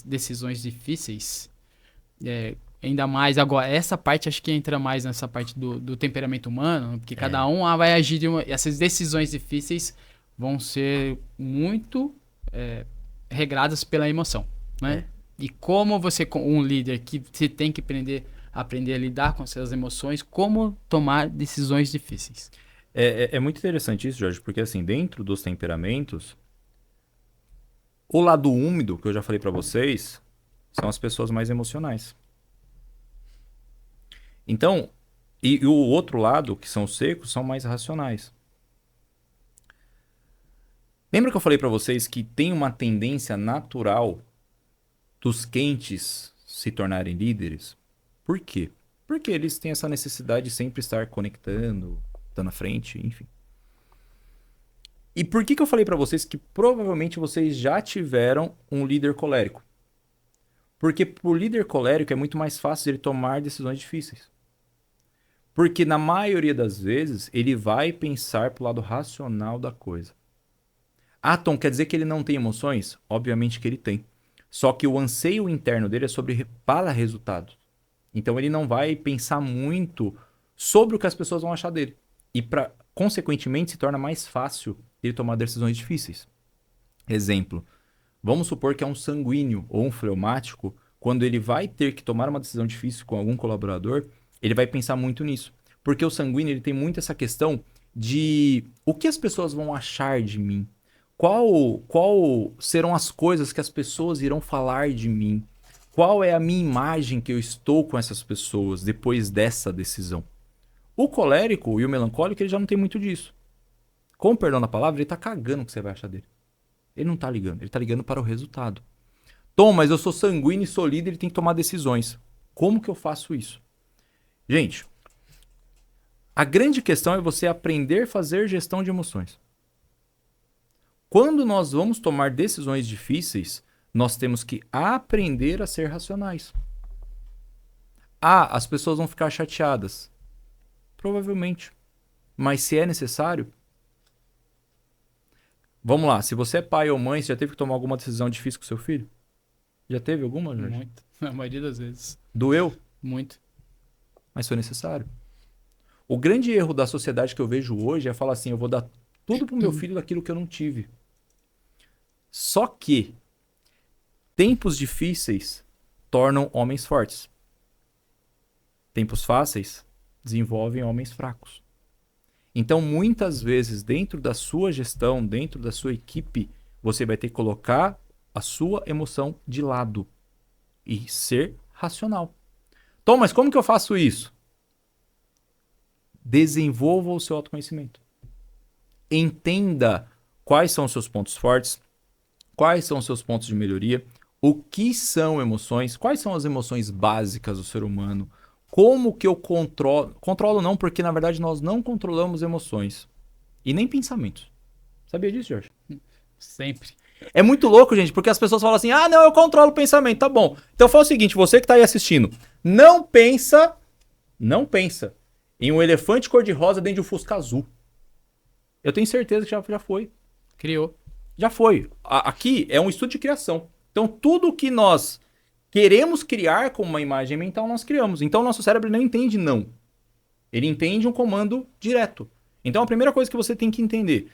decisões difíceis, ainda mais agora, essa parte acho que entra mais nessa parte do temperamento humano, porque cada um vai agir essas decisões difíceis vão ser muito regradas pela emoção, né? E como você, um líder que você tem que aprender a lidar com essas emoções, como tomar decisões difíceis. É muito interessante isso, Jorge, porque assim, dentro dos temperamentos, o lado úmido, que eu já falei pra vocês, são as pessoas mais emocionais. Então, e o outro lado, que são os secos, são mais racionais. Lembra que eu falei pra vocês que tem uma tendência natural dos quentes se tornarem líderes? Por quê? Porque eles têm essa necessidade de sempre estar conectando, estando à frente, enfim. E por que eu falei pra vocês que provavelmente vocês já tiveram um líder colérico? Porque pro líder colérico é muito mais fácil ele tomar decisões difíceis. Porque na maioria das vezes ele vai pensar pro lado racional da coisa. Ah, Tom, quer dizer que ele não tem emoções? Obviamente que ele tem. Só que o anseio interno dele é para resultados. Então ele não vai pensar muito sobre o que as pessoas vão achar dele. E consequentemente se torna mais fácil ele tomar decisões difíceis. Exemplo, vamos supor que é um sanguíneo ou um fleumático, quando ele vai ter que tomar uma decisão difícil com algum colaborador, ele vai pensar muito nisso. Porque o sanguíneo ele tem muito essa questão de o que as pessoas vão achar de mim? Qual serão as coisas que as pessoas irão falar de mim? Qual é a minha imagem que eu estou com essas pessoas depois dessa decisão? O colérico e o melancólico, ele já não tem muito disso. Com o perdão da palavra, ele tá cagando o que você vai achar dele. Ele não tá ligando, ele tá ligando para o resultado. Tom, mas eu sou sanguíneo e sou líder e tem que tomar decisões. Como que eu faço isso? Gente, a grande questão é você aprender a fazer gestão de emoções. Quando nós vamos tomar decisões difíceis, nós temos que aprender a ser racionais. As pessoas vão ficar chateadas. Provavelmente. Mas se é necessário... Vamos lá, se você é pai ou mãe, você já teve que tomar alguma decisão difícil com seu filho? Já teve alguma, Jorge? Muito. A maioria das vezes. Doeu? Muito. Mas foi necessário. O grande erro da sociedade que eu vejo hoje é falar assim, eu vou dar tudo pro meu filho daquilo que eu não tive. Só que tempos difíceis tornam homens fortes. Tempos fáceis desenvolvem homens fracos. Então, muitas vezes, dentro da sua gestão, dentro da sua equipe, você vai ter que colocar a sua emoção de lado e ser racional. Tom, mas como que eu faço isso? Desenvolva o seu autoconhecimento. Entenda quais são os seus pontos fortes, quais são os seus pontos de melhoria, o que são emoções, quais são as emoções básicas do ser humano, como que eu controlo... Controlo não, porque na verdade nós não controlamos emoções e nem pensamentos. Sabia disso, Jorge? Sempre. É muito louco, gente, porque as pessoas falam assim, não, eu controlo o pensamento, tá bom. Então fala o seguinte, você que tá aí assistindo, não pensa em um elefante cor-de-rosa dentro de um Fusca azul. Eu tenho certeza que já foi. Criou. Já foi. Aqui é um estudo de criação. Então tudo que nós queremos criar como uma imagem mental, nós criamos. Então o nosso cérebro não entende não. Ele entende um comando direto. Então a primeira coisa que você tem que entender,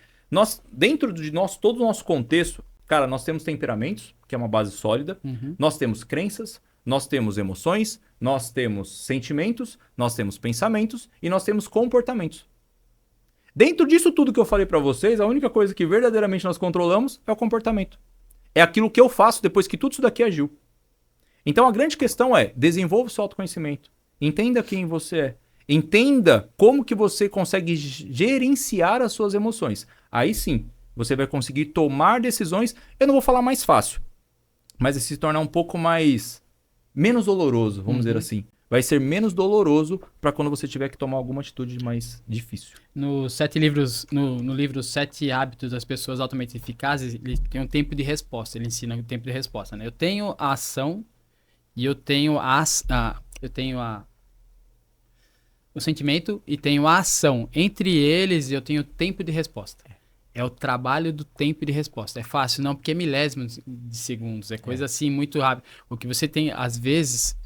dentro de todo o nosso contexto, cara, nós temos temperamentos, que é uma base sólida, nós temos crenças, nós temos emoções, nós temos sentimentos, nós temos pensamentos e nós temos comportamentos. Dentro disso tudo que eu falei para vocês, a única coisa que verdadeiramente nós controlamos é o comportamento. É aquilo que eu faço depois que tudo isso daqui agiu. Então a grande questão é, desenvolva o seu autoconhecimento. Entenda quem você é. Entenda como que você consegue gerenciar as suas emoções. Aí sim, você vai conseguir tomar decisões, eu não vou falar mais fácil, mas se tornar um pouco menos doloroso, vamos dizer assim. Vai ser menos doloroso para quando você tiver que tomar alguma atitude mais difícil. No livro 7 Hábitos das Pessoas Altamente Eficazes, ele tem um tempo de resposta, ele ensina o tempo de resposta, né? Eu tenho a ação e eu tenho o sentimento e tenho a ação. Entre eles, eu tenho o tempo de resposta. É o trabalho do tempo de resposta. É fácil, não, porque é milésimos de segundos. É coisa assim, muito rápido. O que você tem, às vezes,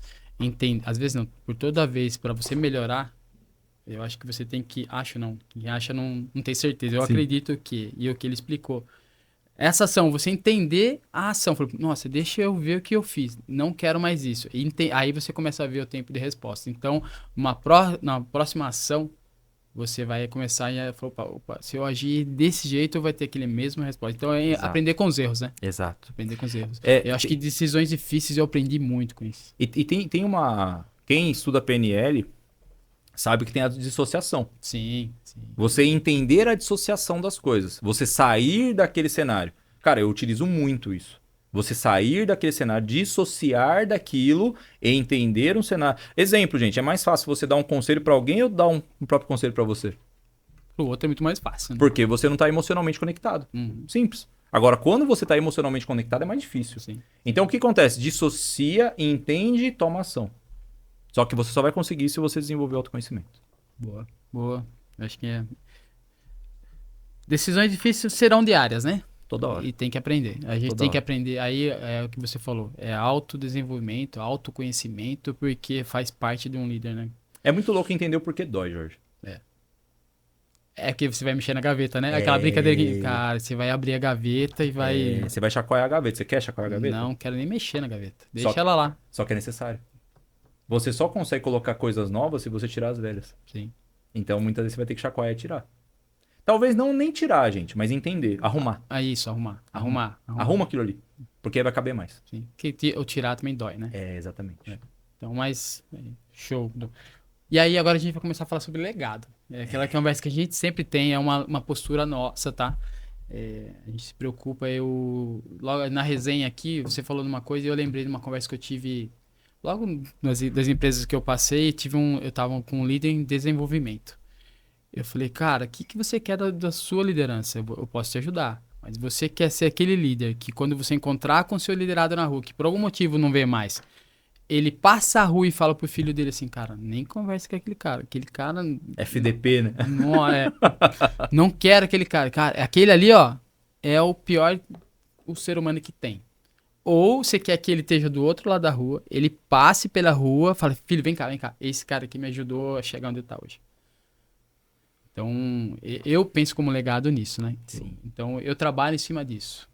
às vezes não, por toda vez, para você melhorar, eu acho que você tem que... Quem acha não tem certeza. Eu acredito que, e o que ele explicou, essa ação, você entender a ação. Nossa, deixa eu ver o que eu fiz. Não quero mais isso. Aí você começa a ver o tempo de resposta. Então, na próxima ação, você vai começar a falar, opa, se eu agir desse jeito, vai ter aquele mesmo resposta. Então, é aprender com os erros, né? Exato. Aprender com os erros. Eu acho que decisões difíceis eu aprendi muito com isso. E tem uma... Quem estuda PNL sabe que tem a dissociação. Sim. Você entender a dissociação das coisas. Você sair daquele cenário. Cara, eu utilizo muito isso. Você sair daquele cenário, dissociar daquilo e entender um cenário. Exemplo, gente, é mais fácil você dar um conselho para alguém ou dar um próprio conselho para você? O outro é muito mais fácil, né? Porque você não está emocionalmente conectado. Simples. Agora, quando você está emocionalmente conectado, é mais difícil. Sim. Então, o que acontece? Dissocia, entende e toma ação. Só que você só vai conseguir se você desenvolver o autoconhecimento. Boa. Acho que Decisões difíceis serão diárias, né? Toda hora. E tem que aprender. A gente Toda tem que hora. aprender. Aí é o que você falou. É autodesenvolvimento, autoconhecimento, porque faz parte de um líder, né? É muito louco entender o porquê dói, Jorge. É que você vai mexer na gaveta, né? Aquela brincadeira que, É... cara, você vai abrir a gaveta e vai. Você vai chacoalhar a gaveta. Você quer chacoalhar a gaveta? Não quero nem mexer na gaveta. Só Deixa ela lá. Só que é necessário. Você só consegue colocar coisas novas se você tirar as velhas. Sim. Então, muitas vezes você vai ter que chacoalhar e tirar. Talvez não nem tirar, gente, mas entender. Arrumar. É isso, arrumar. Arrumar. Arruma aquilo ali. Porque aí vai caber mais. Sim. O tirar também dói, né? É, exatamente. É. Então, mas. Show. E aí, agora a gente vai começar a falar sobre legado. É aquela conversa que a gente sempre tem, é uma postura nossa, tá? A gente se preocupa. Logo na resenha aqui, você falou de uma coisa e eu lembrei de uma conversa que eu tive logo das empresas que eu passei. Eu tava com um líder em desenvolvimento. Eu falei, cara, o que você quer da sua liderança? Eu posso te ajudar. Mas você quer ser aquele líder que quando você encontrar com seu liderado na rua, que por algum motivo não vê mais, ele passa a rua e fala pro filho dele assim, cara, nem conversa com aquele cara. Aquele cara. FDP, né? Não quero aquele cara. Cara, aquele ali, ó, é o pior o ser humano que tem. Ou você quer que ele esteja do outro lado da rua, ele passe pela rua, fala, filho, vem cá, vem cá. Esse cara aqui me ajudou a chegar onde tá hoje. Então, eu penso como legado nisso, né? Sim. Então, eu trabalho em cima disso.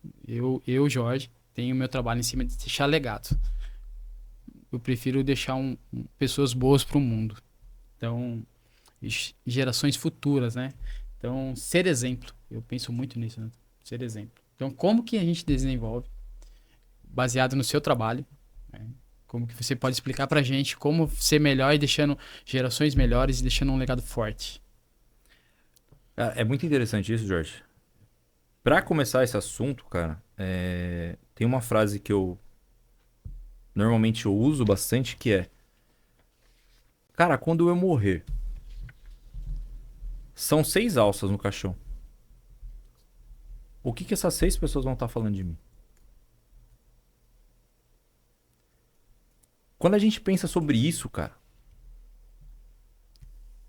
Jorge, tenho meu trabalho em cima de deixar legado. Eu prefiro deixar pessoas boas para o mundo. Então, gerações futuras, né? Então, ser exemplo. Eu penso muito nisso, né? Ser exemplo. Então, como que a gente desenvolve, baseado no seu trabalho, né? Como que você pode explicar pra gente como ser melhor e deixando gerações melhores e deixando um legado forte? É muito interessante isso, Jorge. Pra começar esse assunto, cara, tem uma frase que eu normalmente eu uso bastante que é: cara, quando eu morrer, são 6 alças no caixão. O que essas 6 pessoas vão estar falando de mim? Quando a gente pensa sobre isso, cara,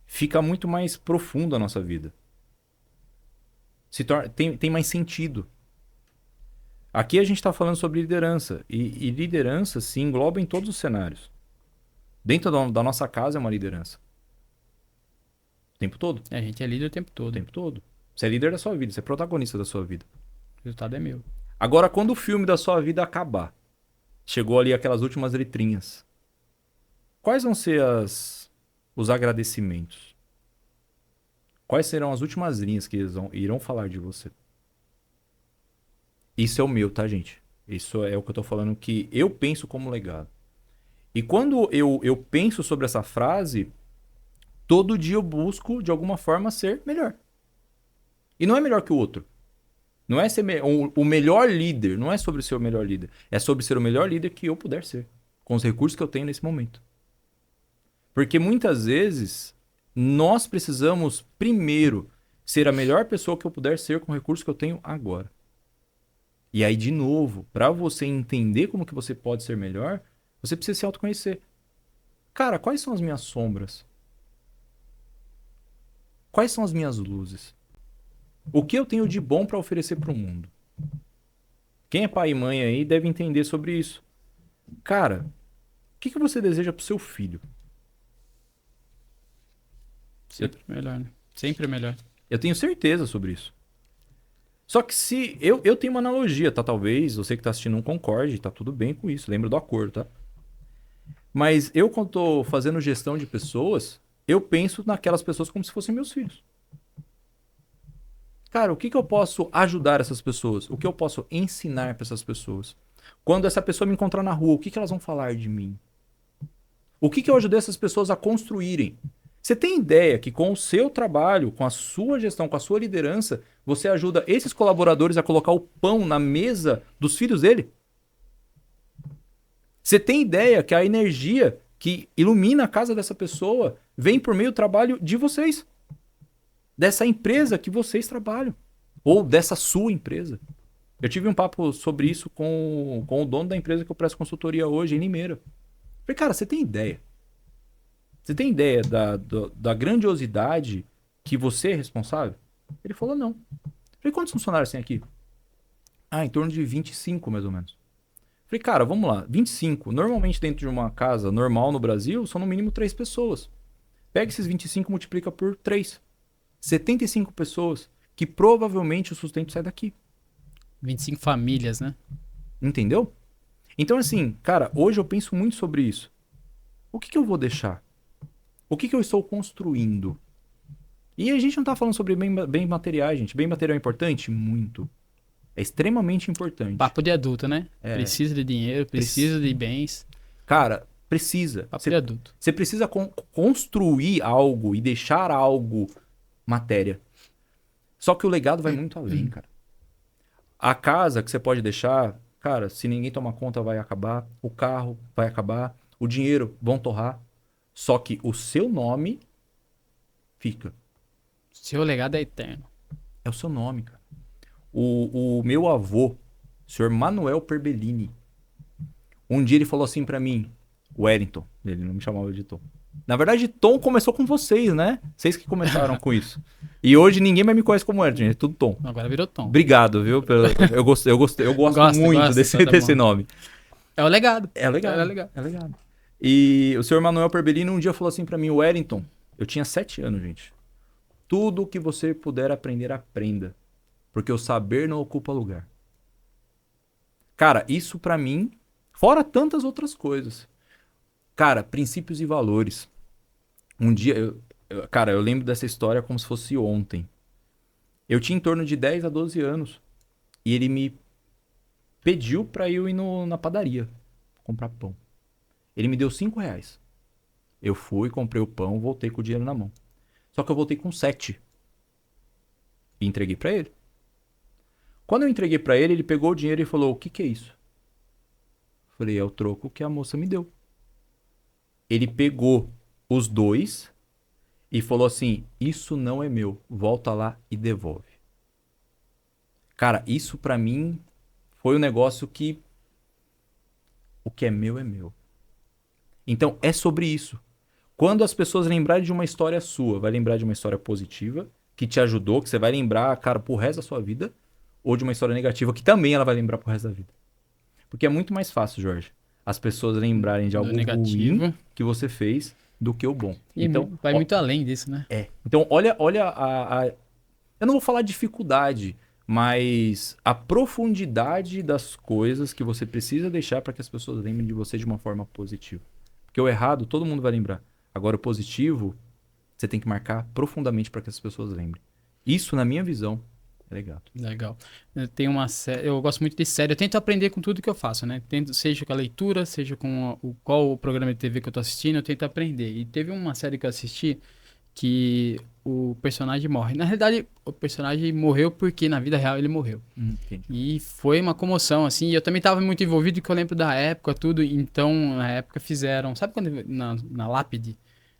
fica muito mais profundo a nossa vida. Tem mais sentido. Aqui a gente está falando sobre liderança. E liderança se engloba em todos os cenários. Dentro da nossa casa é uma liderança. O tempo todo. A gente é líder o tempo todo. O tempo todo. Você é líder da sua vida, você é protagonista da sua vida. O resultado é meu. Agora, quando o filme da sua vida acabar, chegou ali aquelas últimas letrinhas, quais vão ser os agradecimentos? Quais serão as últimas linhas que eles irão falar de você? Isso é o meu, tá, gente? Isso é o que eu tô falando que eu penso como legado. E quando eu penso sobre essa frase, todo dia eu busco, de alguma forma, ser melhor. E não é melhor que o outro. Não é ser o melhor líder. Não é sobre ser o melhor líder. É sobre ser o melhor líder que eu puder ser. Com os recursos que eu tenho nesse momento. Porque muitas vezes, nós precisamos, primeiro, ser a melhor pessoa que eu puder ser com o recurso que eu tenho agora. E aí, de novo, para você entender como que você pode ser melhor, você precisa se autoconhecer. Cara, quais são as minhas sombras? Quais são as minhas luzes? O que eu tenho de bom para oferecer para o mundo? Quem é pai e mãe aí deve entender sobre isso. Cara, o que você deseja para o seu filho? Sempre melhor, né? Sempre melhor. Eu tenho certeza sobre isso. Só que se... Eu tenho uma analogia, tá? Talvez você que tá assistindo não concorde, tá tudo bem com isso. Lembra do acordo, tá? Mas eu, quando tô fazendo gestão de pessoas, eu penso naquelas pessoas como se fossem meus filhos. Cara, o que eu posso ajudar essas pessoas? O que eu posso ensinar para essas pessoas? Quando essa pessoa me encontrar na rua, o que elas vão falar de mim? O que eu ajudei essas pessoas a construírem? Você tem ideia que com o seu trabalho, com a sua gestão, com a sua liderança, você ajuda esses colaboradores a colocar o pão na mesa dos filhos dele? Você tem ideia que a energia que ilumina a casa dessa pessoa vem por meio do trabalho de vocês? Dessa empresa que vocês trabalham. Ou dessa sua empresa. Eu tive um papo sobre isso com o dono da empresa que eu presto consultoria hoje, em Limeira. Falei, cara, você tem ideia? Você tem ideia da grandiosidade que você é responsável? Ele falou, não. Falei, quantos funcionários tem aqui? Ah, em torno de 25, mais ou menos. Falei, cara, vamos lá. 25. Normalmente dentro de uma casa normal no Brasil, são no mínimo 3 pessoas. Pega esses 25 e multiplica por 3. 75 pessoas que provavelmente o sustento sai daqui. 25 famílias, né? Entendeu? Então, assim, cara, hoje eu penso muito sobre isso. O que eu vou deixar? O que eu estou construindo? E a gente não tá falando sobre bem materiais, gente. Bem material é importante? Muito. É extremamente importante. Papo de adulto, né? É. Precisa de dinheiro, precisa de bens. Cara, precisa. Papo de adulto. Você precisa construir algo e deixar algo matéria. Só que o legado vai muito além, cara. A casa que você pode deixar, cara, se ninguém tomar conta, vai acabar. O carro vai acabar. O dinheiro vão torrar. Só que o seu nome fica. Seu legado é eterno. É o seu nome, cara. O meu avô, o senhor Manuel Perbellini, um dia ele falou assim pra mim, Wellington, ele não me chamava de Tom. Na verdade, Tom começou com vocês, né? Vocês que começaram com isso. E hoje ninguém mais me conhece como Wellington, é tudo Tom. Agora virou Tom. Obrigado, viu? Eu gosto muito desse nome. É o legado. É legado. É legado. É legado. E o senhor Manuel Perbellini um dia falou assim pra mim, Wellington, eu tinha 7 anos, gente. Tudo que você puder aprender, aprenda. Porque o saber não ocupa lugar. Cara, isso pra mim, fora tantas outras coisas. Cara, princípios e valores. Um dia, cara, eu lembro dessa história como se fosse ontem. Eu tinha em torno de 10 a 12 anos. E ele me pediu pra eu ir na padaria comprar pão. Ele me deu R$ 5. Eu fui, comprei o pão, voltei com o dinheiro na mão. Só que eu voltei com 7. E entreguei pra ele. Quando eu entreguei pra ele, ele pegou o dinheiro e falou, o que é isso? Eu falei, é o troco que a moça me deu. Ele pegou os 2 e falou assim, isso não é meu, volta lá e devolve. Cara, isso pra mim foi um negócio que o que é meu é meu. Então é sobre isso. Quando as pessoas lembrarem de uma história sua, vai lembrar de uma história positiva, que te ajudou, que você vai lembrar, cara, pro resto da sua vida, ou de uma história negativa, que também ela vai lembrar pro resto da vida. Porque é muito mais fácil, Jorge, as pessoas lembrarem de algo ruim que você fez do que o bom. E então, vai muito além disso, né? Então, olha eu não vou falar dificuldade, mas a profundidade das coisas que você precisa deixar para que as pessoas lembrem de você de uma forma positiva. Porque o errado, todo mundo vai lembrar. Agora, o positivo, você tem que marcar profundamente para que as pessoas lembrem. Isso, na minha visão, é legal. Legal. Eu gosto muito de série. Eu tento aprender com tudo que eu faço, né? Seja com a leitura, seja com qual o programa de TV que eu tô assistindo, eu tento aprender. E teve uma série que eu assisti que o personagem morre. Na realidade, o personagem morreu porque na vida real ele morreu. E foi uma comoção, assim. E eu também estava muito envolvido, porque eu lembro da época, tudo. Então, na época fizeram... Sabe quando na lápide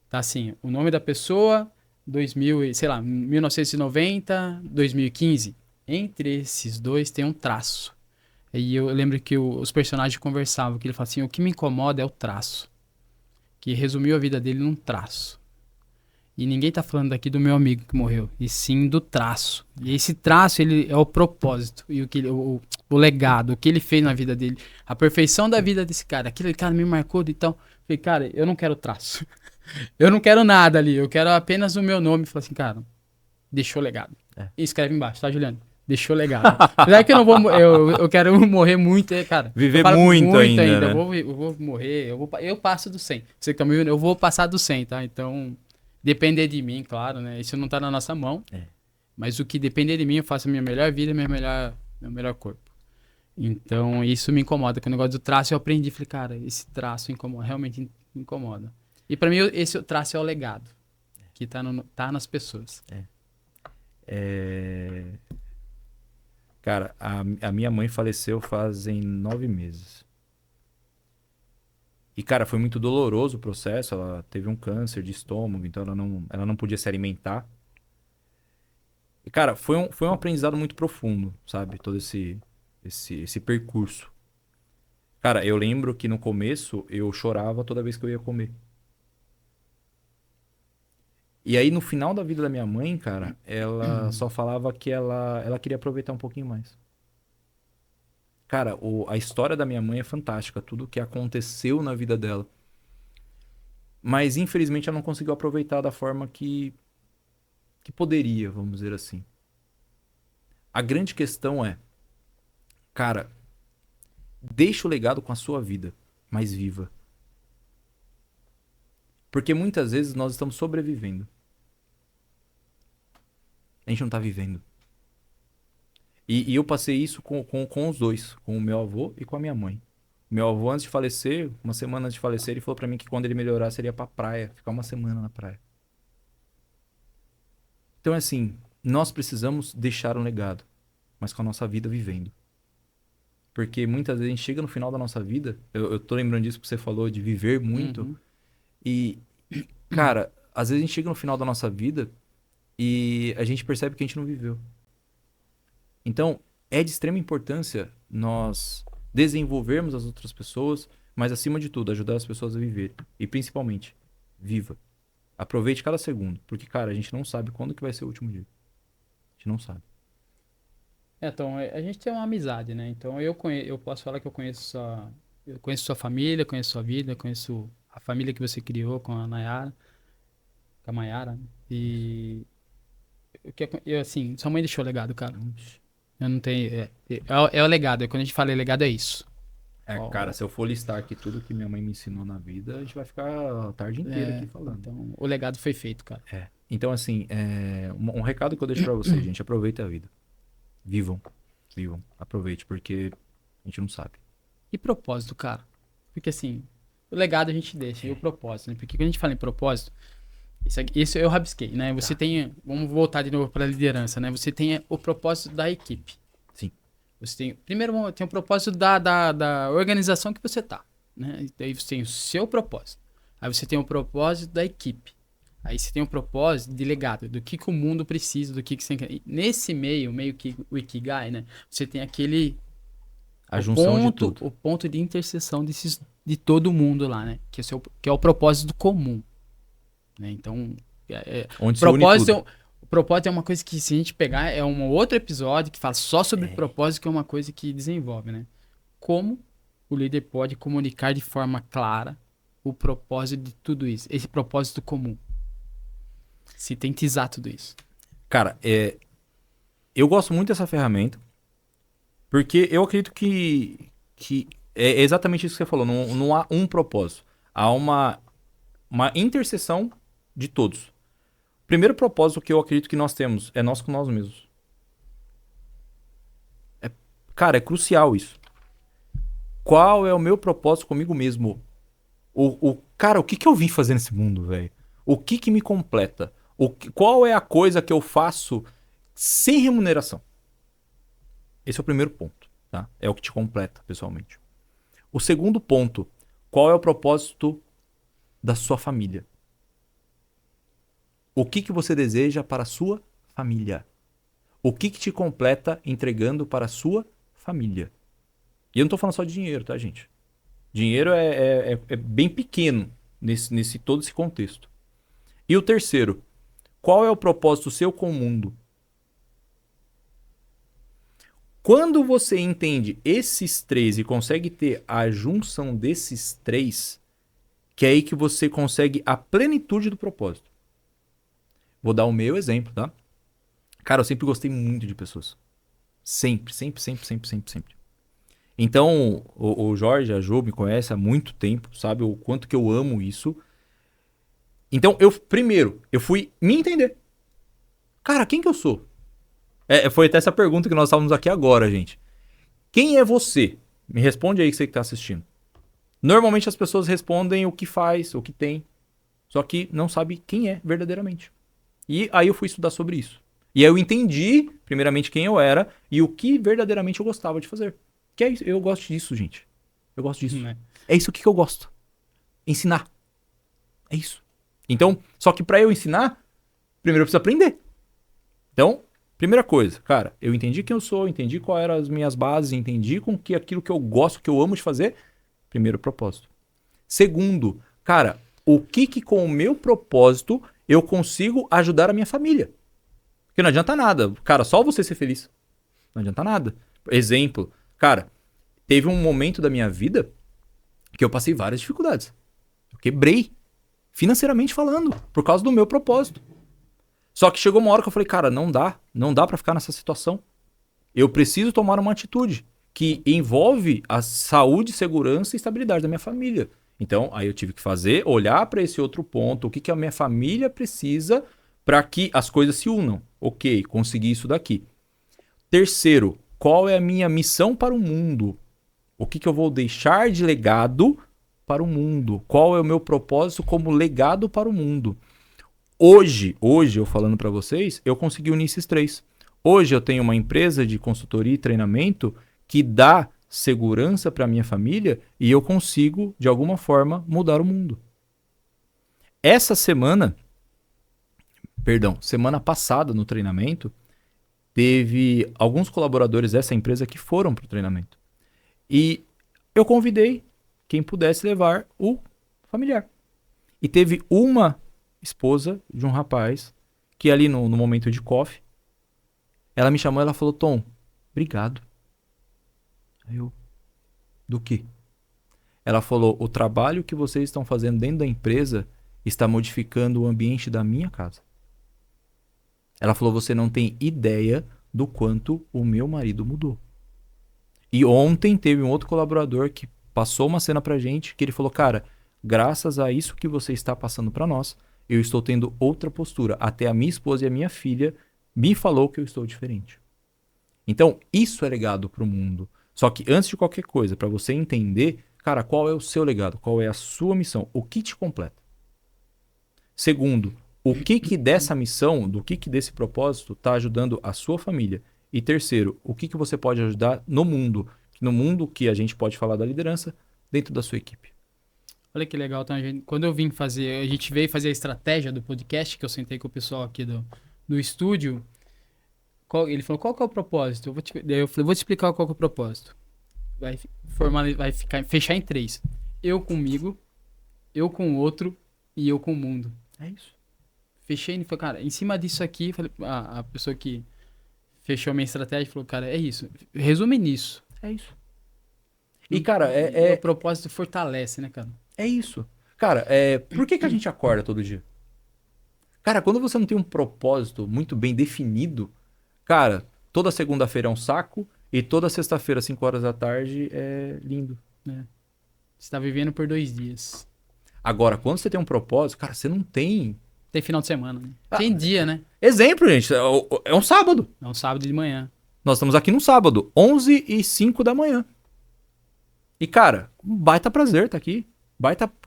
tá assim, o nome da pessoa, 2000, sei lá, 1990, 2015. Entre esses dois tem um traço. E eu lembro que os personagens conversavam, que ele falava assim, o que me incomoda é o traço. Que resumiu a vida dele num traço. E ninguém tá falando aqui do meu amigo que morreu, e sim do traço. E esse traço, ele é o propósito, e o legado, o que ele fez na vida dele, a perfeição da vida desse cara. Aquele cara me marcou de tal. Falei, cara, eu não quero traço. Eu não quero nada ali, eu quero apenas o meu nome. Falei assim, cara, deixou legado. E escreve embaixo, tá, Juliano? Deixou legado. Apesar que eu não vou, eu quero morrer muito, cara. Viver muito ainda, né? Eu vou morrer, eu passo do 100. Você que tá me vendo, eu vou passar do 100, tá? Então... Depender de mim, claro, né? Isso não tá na nossa mão. Mas o que depender de mim, eu faço a minha melhor vida, meu melhor corpo. Então, isso me incomoda. Com o negócio do traço, eu aprendi. Falei, cara, esse traço incomoda, realmente me incomoda. E pra mim, esse traço é o legado. Que tá nas pessoas. Cara, a minha mãe faleceu fazem 9 meses. E, cara, foi muito doloroso o processo. Ela teve um câncer de estômago, então ela não podia se alimentar. E, cara, foi um aprendizado muito profundo, sabe? Todo esse percurso. Cara, eu lembro que no começo eu chorava toda vez que eu ia comer. E aí, no final da vida da minha mãe, cara, ela só falava que ela queria aproveitar um pouquinho mais. Cara, a história da minha mãe é fantástica, tudo que aconteceu na vida dela. Mas, infelizmente, ela não conseguiu aproveitar da forma que poderia, vamos dizer assim. A grande questão é, cara, deixa o legado com a sua vida mais viva. Porque muitas vezes nós estamos sobrevivendo. A gente não tá vivendo. E eu passei isso com os dois, com o meu avô e com a minha mãe. Meu avô, antes de falecer, uma semana antes de falecer, ele falou pra mim que quando ele melhorasse, ele ia pra praia, ficar uma semana na praia. Então, assim, nós precisamos deixar um legado, mas com a nossa vida vivendo. Porque muitas vezes a gente chega no final da nossa vida, eu tô lembrando disso que você falou, de viver muito, e, cara, às vezes a gente chega no final da nossa vida e a gente percebe que a gente não viveu. Então, é de extrema importância nós desenvolvermos as outras pessoas, mas acima de tudo, ajudar as pessoas a viver. E principalmente, viva. Aproveite cada segundo, porque, cara, a gente não sabe quando que vai ser o último dia. A gente não sabe. Então, a gente tem uma amizade, né? Então, eu posso falar que eu conheço sua família, conheço sua vida, conheço a família que você criou com a Nayara, com a Mayara, né? E assim, sua mãe deixou legado, cara. Eu não tenho. É o legado. Quando a gente fala legado, é isso. Cara, se eu for listar aqui tudo que minha mãe me ensinou na vida, a gente vai ficar a tarde inteira aqui falando. Então, o legado foi feito, cara. Então, assim, um recado que eu deixo pra vocês, gente, aproveita a vida. Vivam. Aproveite, porque a gente não sabe. E propósito, cara? Porque assim, o legado a gente deixa, e o propósito, né? Porque quando a gente fala em propósito, isso eu rabisquei, né? Você tem, vamos voltar de novo para a liderança, né? Você tem o propósito da equipe. Sim. Você tem, primeiro tem o propósito da organização que você tá, né? Daí você tem o seu propósito. Aí você tem o propósito da equipe. Aí você tem o propósito de legado, do que o mundo precisa, do que você quer. Nesse meio que o Ikigai, né? Você tem aquele A junção de tudo. o ponto de interseção de todo mundo lá, né? Que é o propósito comum. Né? Então, Onde se une tudo. o propósito é uma coisa que, se a gente pegar, é um outro episódio que fala só sobre propósito, que é uma coisa que desenvolve, né? Como o líder pode comunicar de forma clara o propósito de tudo isso, esse propósito comum. Sintetizar tudo isso. Cara, eu gosto muito dessa ferramenta, porque eu acredito que é exatamente isso que você falou, não há um propósito, há uma interseção de todos. O primeiro propósito que eu acredito que nós temos é nós com nós mesmos. Cara, é crucial isso. Qual é o meu propósito comigo mesmo? Cara, o que eu vim fazer nesse mundo, velho? O que me completa? Qual é a coisa que eu faço sem remuneração? Esse é o primeiro ponto, tá? É o que te completa, pessoalmente. O segundo ponto, qual é o propósito da sua família? O que você deseja para a sua família? O que te completa entregando para a sua família? E eu não tô falando só de dinheiro, tá, gente? Dinheiro é bem pequeno nesse todo esse contexto. E o terceiro, qual é o propósito seu com o mundo? Quando você entende esses três e consegue ter a junção desses três, que é aí que você consegue a plenitude do propósito. Vou dar o meu exemplo, tá? Cara, eu sempre gostei muito de pessoas. Sempre. Então, o Jorge, a Jo me conhece há muito tempo, sabe o quanto que eu amo isso. Então, primeiro, eu fui me entender. Cara, quem que eu sou? Foi até essa pergunta que nós estávamos aqui agora, gente. Quem é você? Me responde aí, você que está assistindo. Normalmente as pessoas respondem o que faz, o que tem. Só que não sabe quem é verdadeiramente. E aí eu fui estudar sobre isso. E aí eu entendi, primeiramente, quem eu era e o que verdadeiramente eu gostava de fazer. Que é isso. Eu gosto disso, gente. Eu gosto disso. É isso que eu gosto. Ensinar. É isso. Então, só que para eu ensinar, primeiro eu preciso aprender. Então, primeira coisa, cara, eu entendi quem eu sou, entendi quais eram as minhas bases, entendi com que aquilo que eu gosto, que eu amo de fazer, primeiro propósito. Segundo, cara, o que com o meu propósito eu consigo ajudar a minha família? Porque não adianta nada, cara, só você ser feliz. Não adianta nada. Exemplo, cara, teve um momento da minha vida que eu passei várias dificuldades. Eu quebrei, financeiramente falando, por causa do meu propósito. Só que chegou uma hora que eu falei, cara, não dá pra ficar nessa situação. Eu preciso tomar uma atitude que envolve a saúde, segurança e estabilidade da minha família. Então, aí eu tive que olhar para esse outro ponto, o que a minha família precisa para que as coisas se unam. Ok, consegui isso daqui. Terceiro, qual é a minha missão para o mundo? O que eu vou deixar de legado para o mundo? Qual é o meu propósito como legado para o mundo? Hoje eu falando para vocês, eu consegui unir esses três. Hoje eu tenho uma empresa de consultoria e treinamento que dá segurança para minha família e eu consigo, de alguma forma, mudar o mundo. Semana passada no treinamento, teve alguns colaboradores dessa empresa que foram para o treinamento. E eu convidei quem pudesse levar o familiar. E teve uma esposa de um rapaz que ali no momento de coffee, ela me chamou e ela falou, Tom, obrigado. Aí eu, do quê? Ela falou, o trabalho que vocês estão fazendo dentro da empresa está modificando o ambiente da minha casa. Ela falou, você não tem ideia do quanto o meu marido mudou. E ontem teve um outro colaborador que passou uma cena pra gente, que ele falou, cara, graças a isso que você está passando pra nós, eu estou tendo outra postura. Até a minha esposa e a minha filha me falou que eu estou diferente. Então, isso é legado pro mundo. Só que antes de qualquer coisa, para você entender, cara, qual é o seu legado? Qual é a sua missão? O que te completa? Segundo, o que dessa missão, do que desse propósito está ajudando a sua família? E terceiro, o que você pode ajudar no mundo? No mundo que a gente pode falar da liderança, dentro da sua equipe. Olha que legal, então, quando eu vim fazer, a gente veio fazer a estratégia do podcast, que eu sentei com o pessoal aqui do estúdio, ele falou, qual que é o propósito? Daí eu falei, vou te explicar qual que é o propósito. Vai fechar em 3. Eu comigo, eu com o outro e eu com o mundo. É isso. Fechei e falei, cara, em cima disso aqui, falei, a pessoa que fechou a minha estratégia falou, cara, é isso. Resume nisso. É isso. E, cara, o propósito fortalece, né, cara? É isso. Cara, por que a gente acorda todo dia? Cara, quando você não tem um propósito muito bem definido, cara, toda segunda-feira é um saco e toda sexta-feira, 5 horas da tarde, é lindo. É. Você tá vivendo por 2 dias. Agora, quando você tem um propósito, cara, você não tem... Tem final de semana, né? Tem dia, né? Exemplo, gente, é um sábado. É um sábado de manhã. Nós estamos aqui no sábado, 11h05 da manhã. E, cara, um baita prazer tá aqui.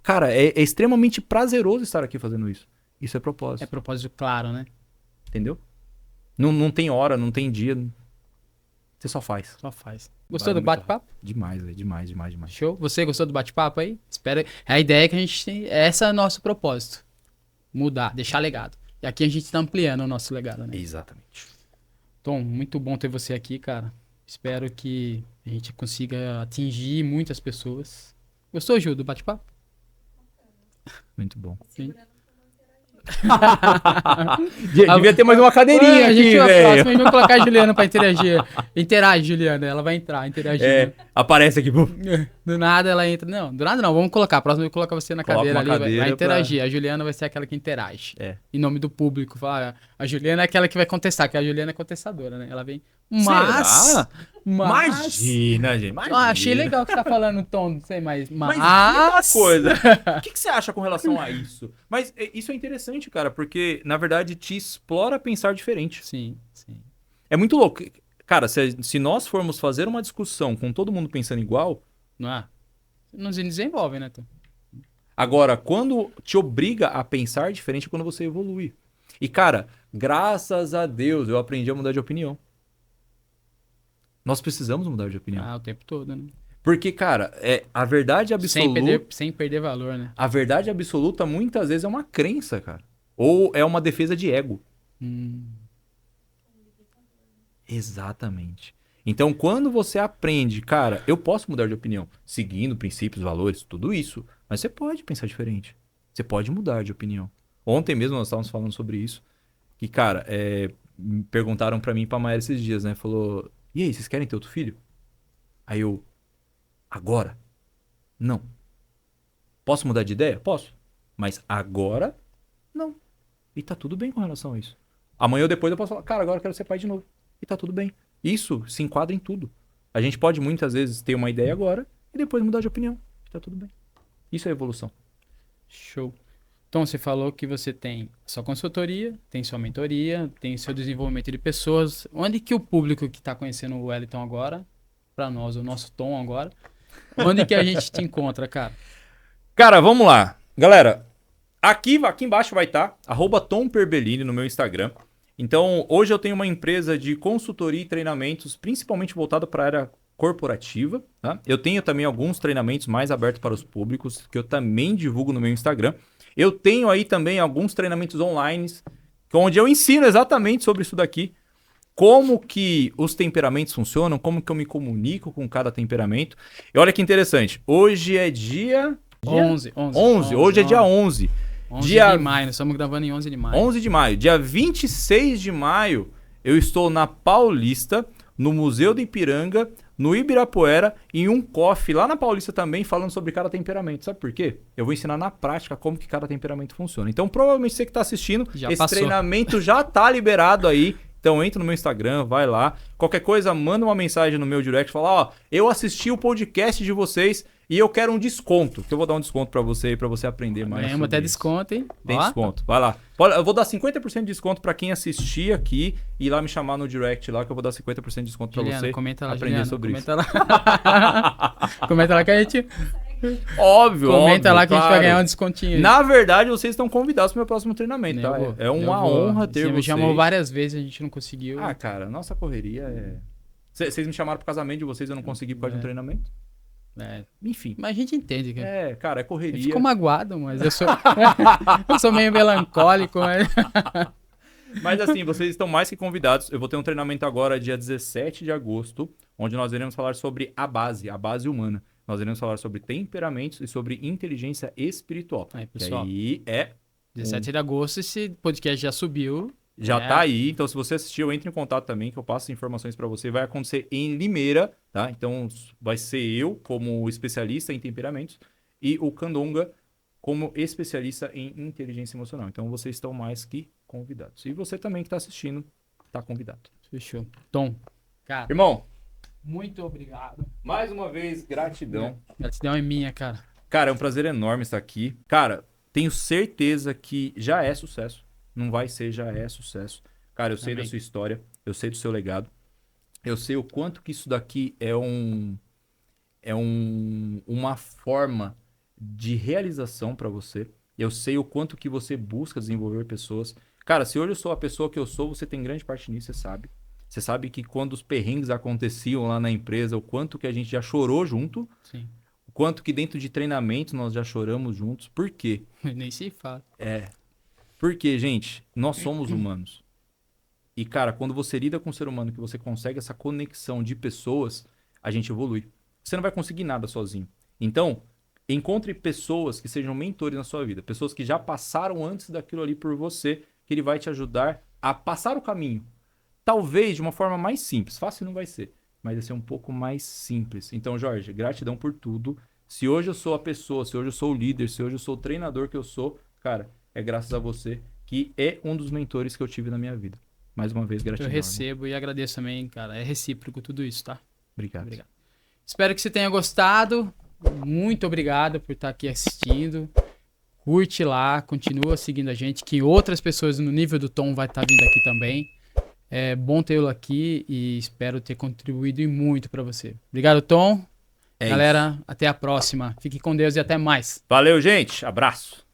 Cara, é extremamente prazeroso estar aqui fazendo isso. Isso é propósito. É propósito claro, né? Entendeu? Não tem hora, não tem dia. Você só faz. Só faz. Gostou do bate-papo? Demais, velho. Demais. Show. Você gostou do bate-papo aí? Espera. A ideia que a gente tem. Esse é o nosso propósito. Mudar, deixar legado. E aqui a gente tá ampliando o nosso legado, né? Exatamente. Tom, muito bom ter você aqui, cara. Espero que a gente consiga atingir muitas pessoas. Gostou, Gil, do bate-papo? Muito bom. Sim. Devia ter mais uma cadeirinha aqui, velho. Vamos colocar a Juliana pra interagir. Interage, Juliana. Ela vai entrar, interagindo. Aparece aqui. Do nada ela entra. Não, do nada não. Vamos colocar. Próximo eu coloco você na cadeira ali. Vai interagir. A Juliana vai ser aquela que interage. Em nome do público. Fala, a Juliana é aquela que vai contestar, porque a Juliana é contestadora, né? Ela vem... Mas... Imagina, gente. Imagina. Achei legal o que você tá falando, Tom. Não sei mais. Mas uma coisa. O que você acha com relação a isso? Mas isso é interessante, cara, porque, na verdade, te explora pensar diferente. Sim. É muito louco. Cara, se nós formos fazer uma discussão com todo mundo pensando igual... Não se desenvolve, né, Tom? Agora, quando te obriga a pensar diferente é quando você evolui. E, cara, graças a Deus, eu aprendi a mudar de opinião. Nós precisamos mudar de opinião. O tempo todo, né? Porque, cara, a verdade absoluta... Sem perder valor, né? A verdade absoluta, muitas vezes, é uma crença, cara. Ou é uma defesa de ego. Exatamente. Então, quando você aprende, cara, eu posso mudar de opinião, seguindo princípios, valores, tudo isso, mas você pode pensar diferente. Você pode mudar de opinião. Ontem mesmo nós estávamos falando sobre isso. Que, cara, perguntaram pra mim e pra Maera esses dias, né? Falou, e aí, vocês querem ter outro filho? Aí eu, Agora? Não. Posso mudar de ideia? Posso. Mas agora, não. E tá tudo bem com relação a isso. Amanhã ou depois eu posso falar, cara, agora eu quero ser pai de novo. E tá tudo bem. Isso se enquadra em tudo. A gente pode muitas vezes ter uma ideia agora e depois mudar de opinião. E tá tudo bem. Isso é evolução. Show. Então, você falou que você tem sua consultoria, tem sua mentoria, tem seu desenvolvimento de pessoas. Onde que o público que está conhecendo o Wellington agora, para nós, o nosso Tom agora, onde que a gente te encontra, cara? Cara, vamos lá. Galera, aqui embaixo vai estar @TomPerbellini no meu Instagram. Então, hoje eu tenho uma empresa de consultoria e treinamentos, principalmente voltada para a área corporativa. Tá? Eu tenho também alguns treinamentos mais abertos para os públicos, que eu também divulgo no meu Instagram. Eu tenho aí também alguns treinamentos online, onde eu ensino exatamente sobre isso daqui. Como que os temperamentos funcionam, como que eu me comunico com cada temperamento. E olha que interessante, hoje é dia 11. Hoje é dia 11. 11 Dia de maio, nós estamos gravando em 11 de maio. 11 de maio. Dia 26 de maio, eu estou na Paulista, no Museu do Ipiranga, no Ibirapuera, em um coffee lá na Paulista também, falando sobre cada temperamento. Sabe por quê? Eu vou ensinar na prática como que cada temperamento funciona. Então, provavelmente você que está assistindo, esse treinamento já está liberado aí. Então, entra no meu Instagram, vai lá. Qualquer coisa, manda uma mensagem no meu direct, fala, ó, eu assisti o podcast de vocês e eu quero um desconto. Que eu vou dar um desconto pra você aí, pra você aprender mais. Ganhamos até desconto, hein? Tem desconto. Vai lá. Eu vou dar 50% de desconto pra quem assistir aqui e ir lá me chamar no direct lá, que eu vou dar 50% de desconto pra você comenta lá, aprender sobre comenta isso. Lá. Comenta lá que a gente... Óbvio, comenta lá que claro. A gente vai ganhar um descontinho aí. Na verdade, vocês estão convidados pro meu próximo treinamento, tá? É uma honra ter vocês. Você me chamou várias vezes, a gente não conseguiu. Ah, cara, nossa correria é... Vocês me chamaram pro casamento de vocês, eu não consegui por causa de um treinamento? Enfim. Mas a gente entende, cara. Cara, é correria. Ficou magoado, mas eu sou... eu sou meio melancólico, mas... Mas assim, vocês estão mais que convidados. Eu vou ter um treinamento agora, dia 17 de agosto, onde nós iremos falar sobre a base humana. Nós iremos falar sobre temperamentos e sobre inteligência espiritual. Aí, pessoal, aí 17 de agosto, esse podcast já subiu. Já tá aí, então se você assistiu, entre em contato também, que eu passo informações para você. Vai acontecer em Limeira, tá? Então vai ser eu como especialista em temperamentos e o Candonga como especialista em inteligência emocional. Então vocês estão mais que convidados. E você também que tá assistindo, tá convidado. Fechou. Tom, cara... Irmão, muito obrigado. Mais uma vez, gratidão. Gratidão é minha, cara. Cara, é um prazer enorme estar aqui. Cara, tenho certeza que já é sucesso. Não vai ser, já é sucesso. Cara, eu sei da sua história, eu sei do seu legado. Eu sei o quanto que isso daqui uma forma de realização para você. Eu sei o quanto que você busca desenvolver pessoas. Cara, se hoje eu sou a pessoa que eu sou, você tem grande parte nisso, você sabe. Você sabe que quando os perrengues aconteciam lá na empresa, o quanto que a gente já chorou junto. Sim. O quanto que dentro de treinamento nós já choramos juntos. Por quê? Nem se fala. Porque, gente, nós somos humanos. E, cara, quando você lida com um ser humano, que você consegue essa conexão de pessoas, a gente evolui. Você não vai conseguir nada sozinho. Então, encontre pessoas que sejam mentores na sua vida. Pessoas que já passaram antes daquilo ali por você, que ele vai te ajudar a passar o caminho. Talvez de uma forma mais simples. Fácil não vai ser, mas vai ser um pouco mais simples. Então, Jorge, gratidão por tudo. Se hoje eu sou a pessoa, se hoje eu sou o líder, se hoje eu sou o treinador que eu sou, cara, é graças a você, que é um dos mentores que eu tive na minha vida. Mais uma vez, gratidão. Eu recebo e agradeço também, cara. É recíproco tudo isso, tá? Obrigado. Espero que você tenha gostado. Muito obrigado por estar aqui assistindo. Curte lá, continua seguindo a gente, que outras pessoas no nível do Tom vai estar vindo aqui também. É bom tê-lo aqui e espero ter contribuído muito para você. Obrigado, Tom. Galera, até a próxima. Fique com Deus e até mais. Valeu, gente. Abraço.